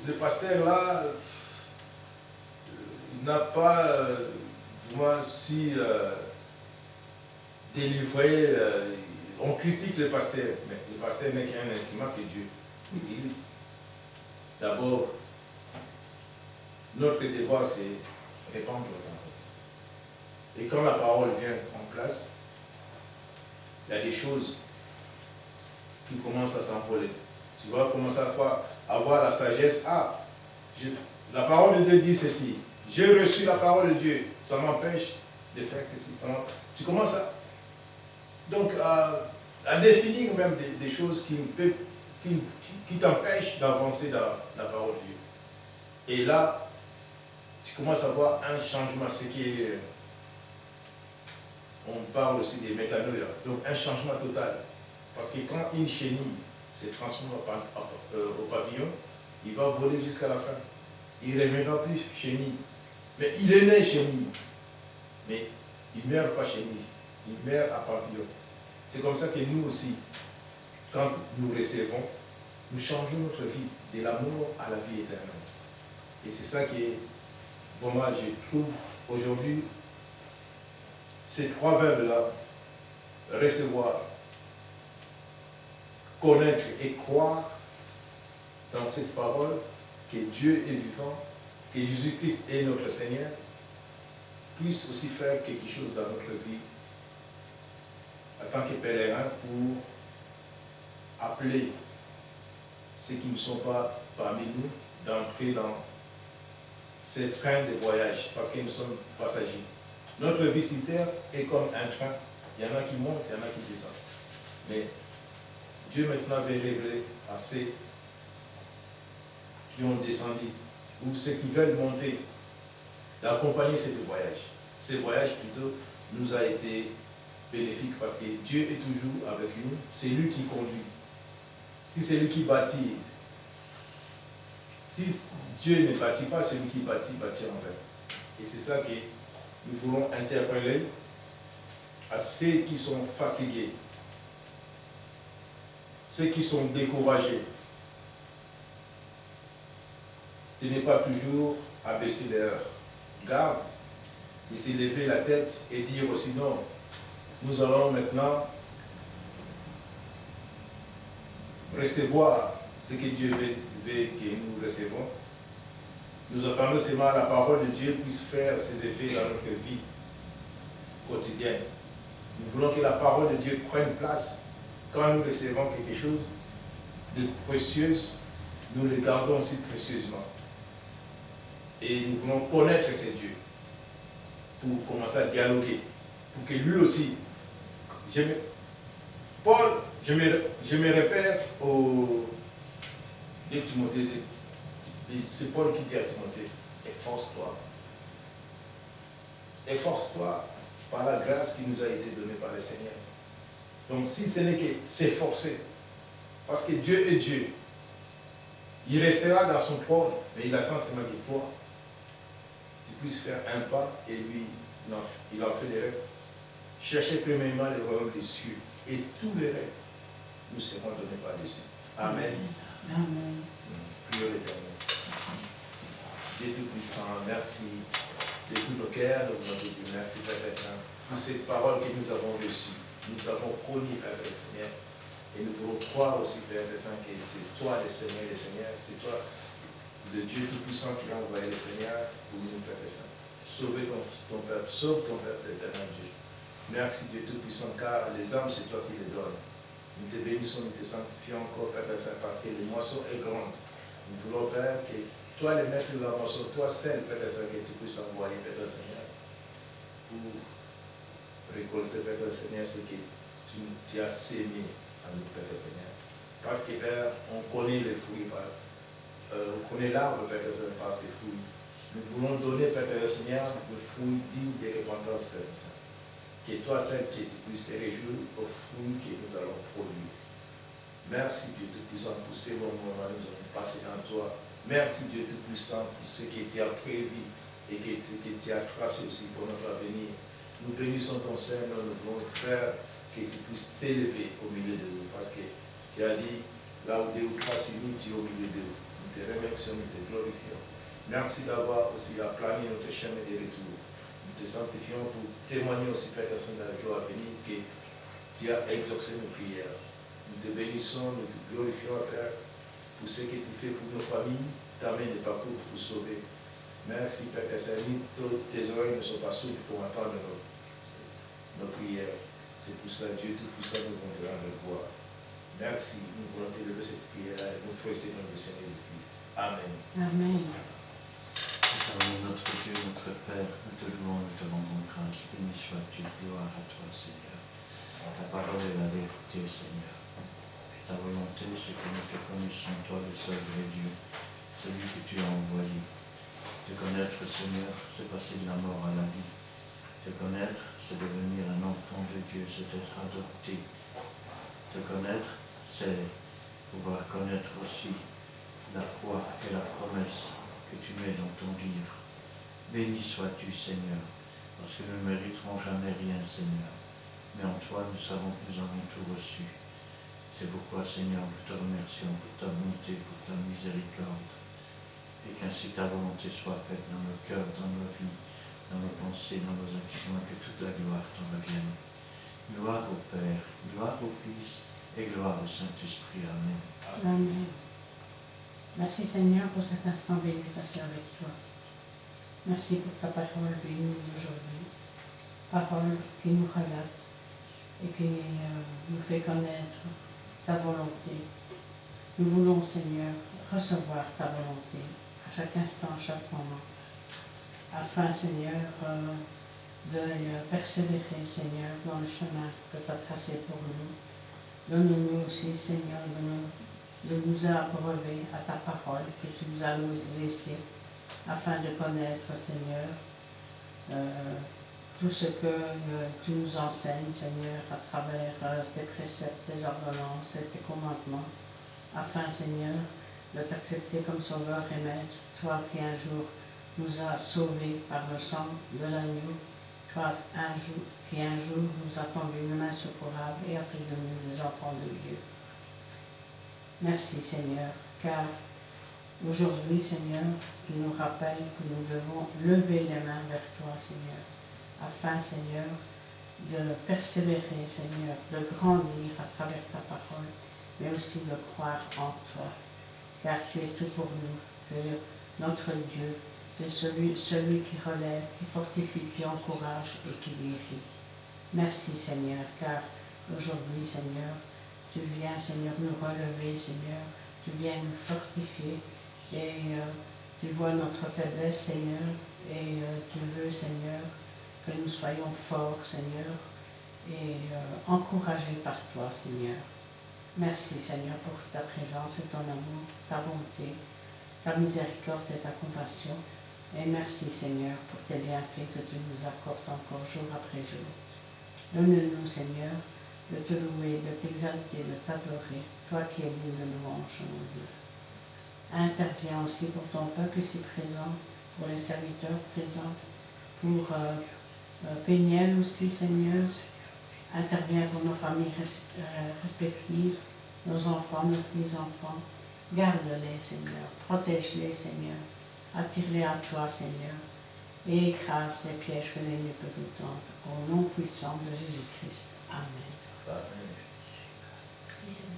Speaker 3: le pasteur là, n'a pas vraiment su délivrer. On critique le pasteur, mais le pasteur n'est qu'un instrument que Dieu utilise. D'abord, notre devoir, c'est répandre la parole. Et quand la parole vient en place, il y a des choses qui commencent à s'envoler. Tu vas commencer à avoir la sagesse. Ah, la parole de Dieu dit ceci. J'ai reçu la parole de Dieu. Ça m'empêche de faire ceci. Tu commences à définir même des choses qui t'empêchent d'avancer dans la parole de Dieu. Et là, tu commences à voir un changement. Ce qui est, on parle aussi des métanoïa. Donc un changement total. Parce que quand une chenille se transforme au papillon, il va voler jusqu'à la fin. Il ne reviendra plus chenille. Mais il est né chenille. Mais il ne meurt pas chenille. Il meurt à papillon. C'est comme ça que nous aussi, quand nous recevons, nous changeons notre vie de l'amour à la vie éternelle. Et c'est ça que, vraiment, je trouve aujourd'hui, ces trois verbes-là, recevoir, connaître et croire dans cette parole, que Dieu est vivant, que Jésus-Christ est notre Seigneur, puisse aussi faire quelque chose dans notre vie en tant que pèlerin pour appeler ceux qui ne sont pas parmi nous d'entrer dans ce train de voyage, parce que nous sommes passagers. Notre vie sur terre est comme un train. Il y en a qui montent, il y en a qui descendent. Mais Dieu maintenant veut révéler à ceux qui ont descendu, ou ceux qui veulent monter, d'accompagner ce voyage. Ce voyage plutôt nous a été bénéfique parce que Dieu est toujours avec nous, c'est lui qui conduit. Si c'est lui qui bâtit, si Dieu ne bâtit pas, c'est lui qui bâtit en vain. Et c'est ça que nous voulons interpeller à ceux qui sont fatigués, ceux qui sont découragés, de ne pas toujours abaisser leur garde, de s'élever la tête et dire aussi non, nous allons maintenant recevoir ce que Dieu veut que nous recevons. Nous attendons seulement la parole de Dieu puisse faire ses effets dans notre vie quotidienne. Nous voulons que la parole de Dieu prenne place. Quand nous recevons quelque chose de précieux, nous le gardons aussi précieusement. Et nous voulons connaître ce Dieu pour commencer à dialoguer, pour que lui aussi, Paul, je me repère au de Timothée, c'est Paul qui dit à Timothée, efforce-toi. Efforce-toi par la grâce qui nous a été donnée par le Seigneur. Donc si ce n'est que s'efforcer, parce que Dieu est Dieu, il restera dans son trône, mais il attend seulement que toi, tu puisses faire un pas et lui, il en fait le reste. Cherchez premièrement le royaume des cieux et tout le reste nous serons donnés par-dessus. Amen.
Speaker 2: Amen.
Speaker 3: Prions l'Éternel. Dieu Tout-Puissant, merci de tout nos cœurs, de notre Dieu. Merci Père Saint pour cette parole que nous avons reçue. Nous avons connu, Père Seigneur. Et nous voulons croire aussi, Père Saint, que c'est toi le Seigneur des Seigneurs, c'est toi le Dieu Tout-Puissant qui a envoyé le Seigneur pour nous, Père Saint. Sauve ton peuple, sauve ton peuple, l'éternel Dieu. Merci Dieu Tout-Puissant, car les âmes, c'est toi qui les donnes. Nous te bénissons, nous te sanctifions encore, Père Saint, parce que le moisson est grande. Nous voulons, Père, que toi, le maître de la moisson, toi seul, Père Saint, que tu puisses envoyer, Père Seigneur, pour récolter, Père Seigneur, ce que tu as sémé à nous, Père Seigneur. Parce que, Père, on connaît les fruits, on connaît l'arbre, Père Seigneur, par ses fruits. Nous voulons donner, Père Seigneur, le fruit digne de repentance, Père Seigneur. Que toi, seul, que tu puisses te réjouir aux fruits que nous allons produire. Merci, Dieu Tout-Puissant, pour ces bons moments que nous avons passés en toi. Merci, Dieu Tout-Puissant, pour ce que tu as prévu et ce que tu as tracé aussi pour notre avenir. Nous bénissons ton Seigneur, nous voulons faire que tu puisses t'élever au milieu de nous. Parce que tu as dit, là où Dieu trace, nous, tu es au milieu de nous. Nous te remercions, nous te glorifions. Merci d'avoir aussi aplani notre chemin de retour. Nous te sanctifions pour témoigner aussi, Père Saint, dans le jour à venir, que tu as exaucé nos prières. Nous te bénissons, nous te glorifions, Père, pour ce que tu fais pour nos familles, t'amènes des parcours pour sauver. Merci, Père Saint, tes oreilles ne sont pas sourdes pour entendre nos prières. C'est pour cela, Dieu Tout-Puissant, nous voulons te rendre gloire. Merci, nous voulons t'élever cette prière-là et nous presser dans le Seigneur Jésus-Christ. Amen.
Speaker 2: Amen.
Speaker 1: Notre Dieu, notre Père, nous te louons, nous te rendons grâce. Béni sois-tu, gloire à toi, Seigneur. Ta parole est la vérité, Seigneur. Et ta volonté, c'est que nous te connaissons, toi le seul vrai Dieu, celui que tu as envoyé. Te connaître, Seigneur, c'est passer de la mort à la vie. Te connaître, c'est devenir un enfant de Dieu, c'est être adopté. Te connaître, c'est pouvoir connaître aussi la foi et la promesse que tu mets dans ton livre. Béni sois-tu, Seigneur, parce que nous ne mériterons jamais rien, Seigneur. Mais en toi, nous savons que nous avons tout reçu. C'est pourquoi, Seigneur, nous te remercions pour ta bonté, pour ta miséricorde. Et qu'ainsi ta volonté soit faite dans nos cœurs, dans nos vies, dans nos pensées, dans nos actions, et que toute la gloire t'en revienne. Gloire au Père, gloire au Fils, et gloire au Saint-Esprit. Amen.
Speaker 2: Amen. Merci Seigneur pour cet instant béni passé avec toi. Merci pour ta parole bénie aujourd'hui. Parole qui nous relate et qui nous fait connaître ta volonté. Nous voulons, Seigneur, recevoir ta volonté à chaque instant, à chaque moment, afin, Seigneur, de persévérer, Seigneur, dans le chemin que tu as tracé pour nous. Donne-nous aussi, Seigneur, de nous abreuver à ta parole que tu nous as laissée, afin de connaître, Seigneur, tout ce que tu nous enseignes, Seigneur, à travers tes préceptes, tes ordonnances et tes commandements, afin, Seigneur, de t'accepter comme sauveur et maître, toi qui un jour nous as sauvés par le sang de l'agneau, toi qui un jour nous as tendu une main secourable et a fait de nous des enfants de Dieu. Merci Seigneur, car aujourd'hui, Seigneur, tu nous rappelles que nous devons lever les mains vers toi, Seigneur, afin, Seigneur, de persévérer, Seigneur, de grandir à travers ta parole, mais aussi de croire en toi, car tu es tout pour nous, tu es notre Dieu, tu es celui qui relève, qui fortifie, qui encourage et qui guérit. Merci Seigneur, car aujourd'hui, Seigneur, tu viens, Seigneur, nous relever, Seigneur, tu viens nous fortifier et tu vois notre faiblesse, Seigneur, et tu veux, Seigneur, que nous soyons forts, Seigneur, et encouragés par toi, Seigneur. Merci, Seigneur, pour ta présence et ton amour, ta bonté, ta miséricorde et ta compassion. Et merci, Seigneur, pour tes bienfaits que tu nous accordes encore jour après jour. Donne-nous, Seigneur, de te louer, de t'exalter, de t'adorer, toi qui es digne de louange, mon Dieu. Interviens aussi pour ton peuple ici présent, pour les serviteurs présents, pour Péniel aussi, Seigneur. Interviens pour nos familles respectives, nos enfants, nos petits-enfants. Garde-les, Seigneur. Protège-les, Seigneur. Attire-les à toi, Seigneur. Et écrase les pièges que l'ennemi peut nous tendre. Au nom puissant de Jésus-Christ. Amen.
Speaker 3: Amen.
Speaker 4: Merci Seigneur.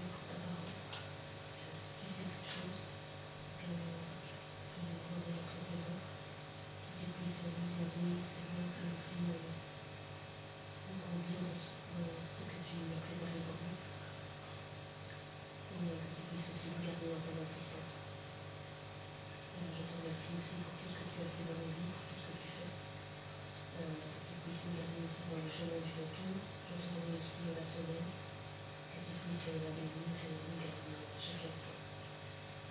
Speaker 4: et la bénir et nous garder chaque instant.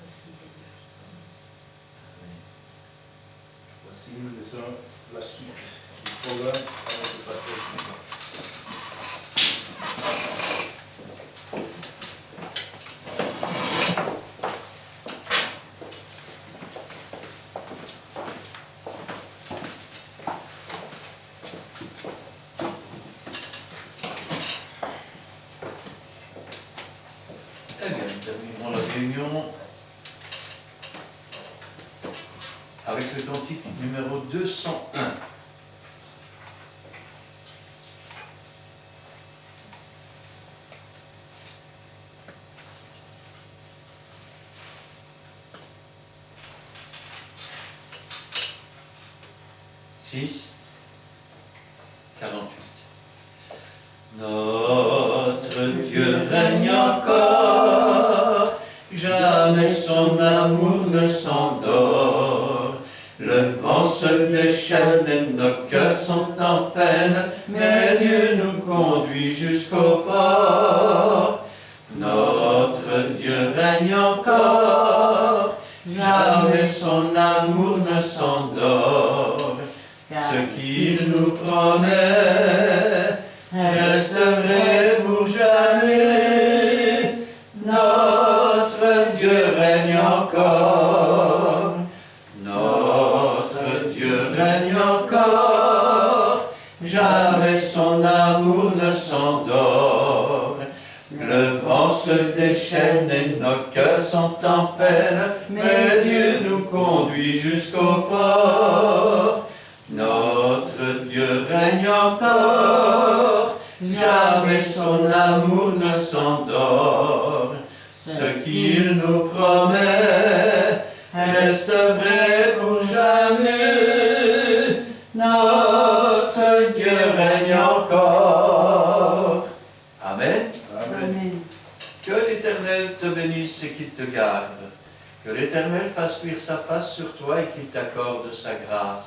Speaker 4: Merci Seigneur.
Speaker 3: Voici, nous laissons la suite du programme avec le pasteur puissant.
Speaker 1: Eh bien, nous terminons la réunion avec le cantique numéro 201. Six, 48. Notre Dieu règne encore, jamais son amour ne s'endort. Le vent se déchaîne et nos cœurs sont en peine, mais Dieu nous conduit jusqu'au port. Notre Dieu règne encore, jamais son amour ne s'endort. Ce qu'il nous promet resterait pour jamais. Notre Dieu règne encore. Notre Dieu règne encore. Jamais son amour ne s'endort. Le vent se déchaîne et nos cœurs sont en peine, mais Dieu nous conduit jusqu'au port. Notre Dieu règne encore, jamais son amour ne s'endort. Ce qu'il nous promet reste vrai pour jamais. Notre Dieu règne encore. Amen.
Speaker 2: Amen.
Speaker 1: Que l'Éternel te bénisse et qu'il te garde. Que l'Éternel fasse luire sa face sur toi et qu'il t'accorde sa grâce.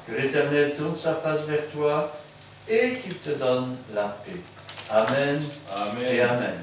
Speaker 1: Que l'Éternel tourne sa face vers toi et qu'il te donne la paix. Amen.
Speaker 3: Amen.
Speaker 1: Et Amen.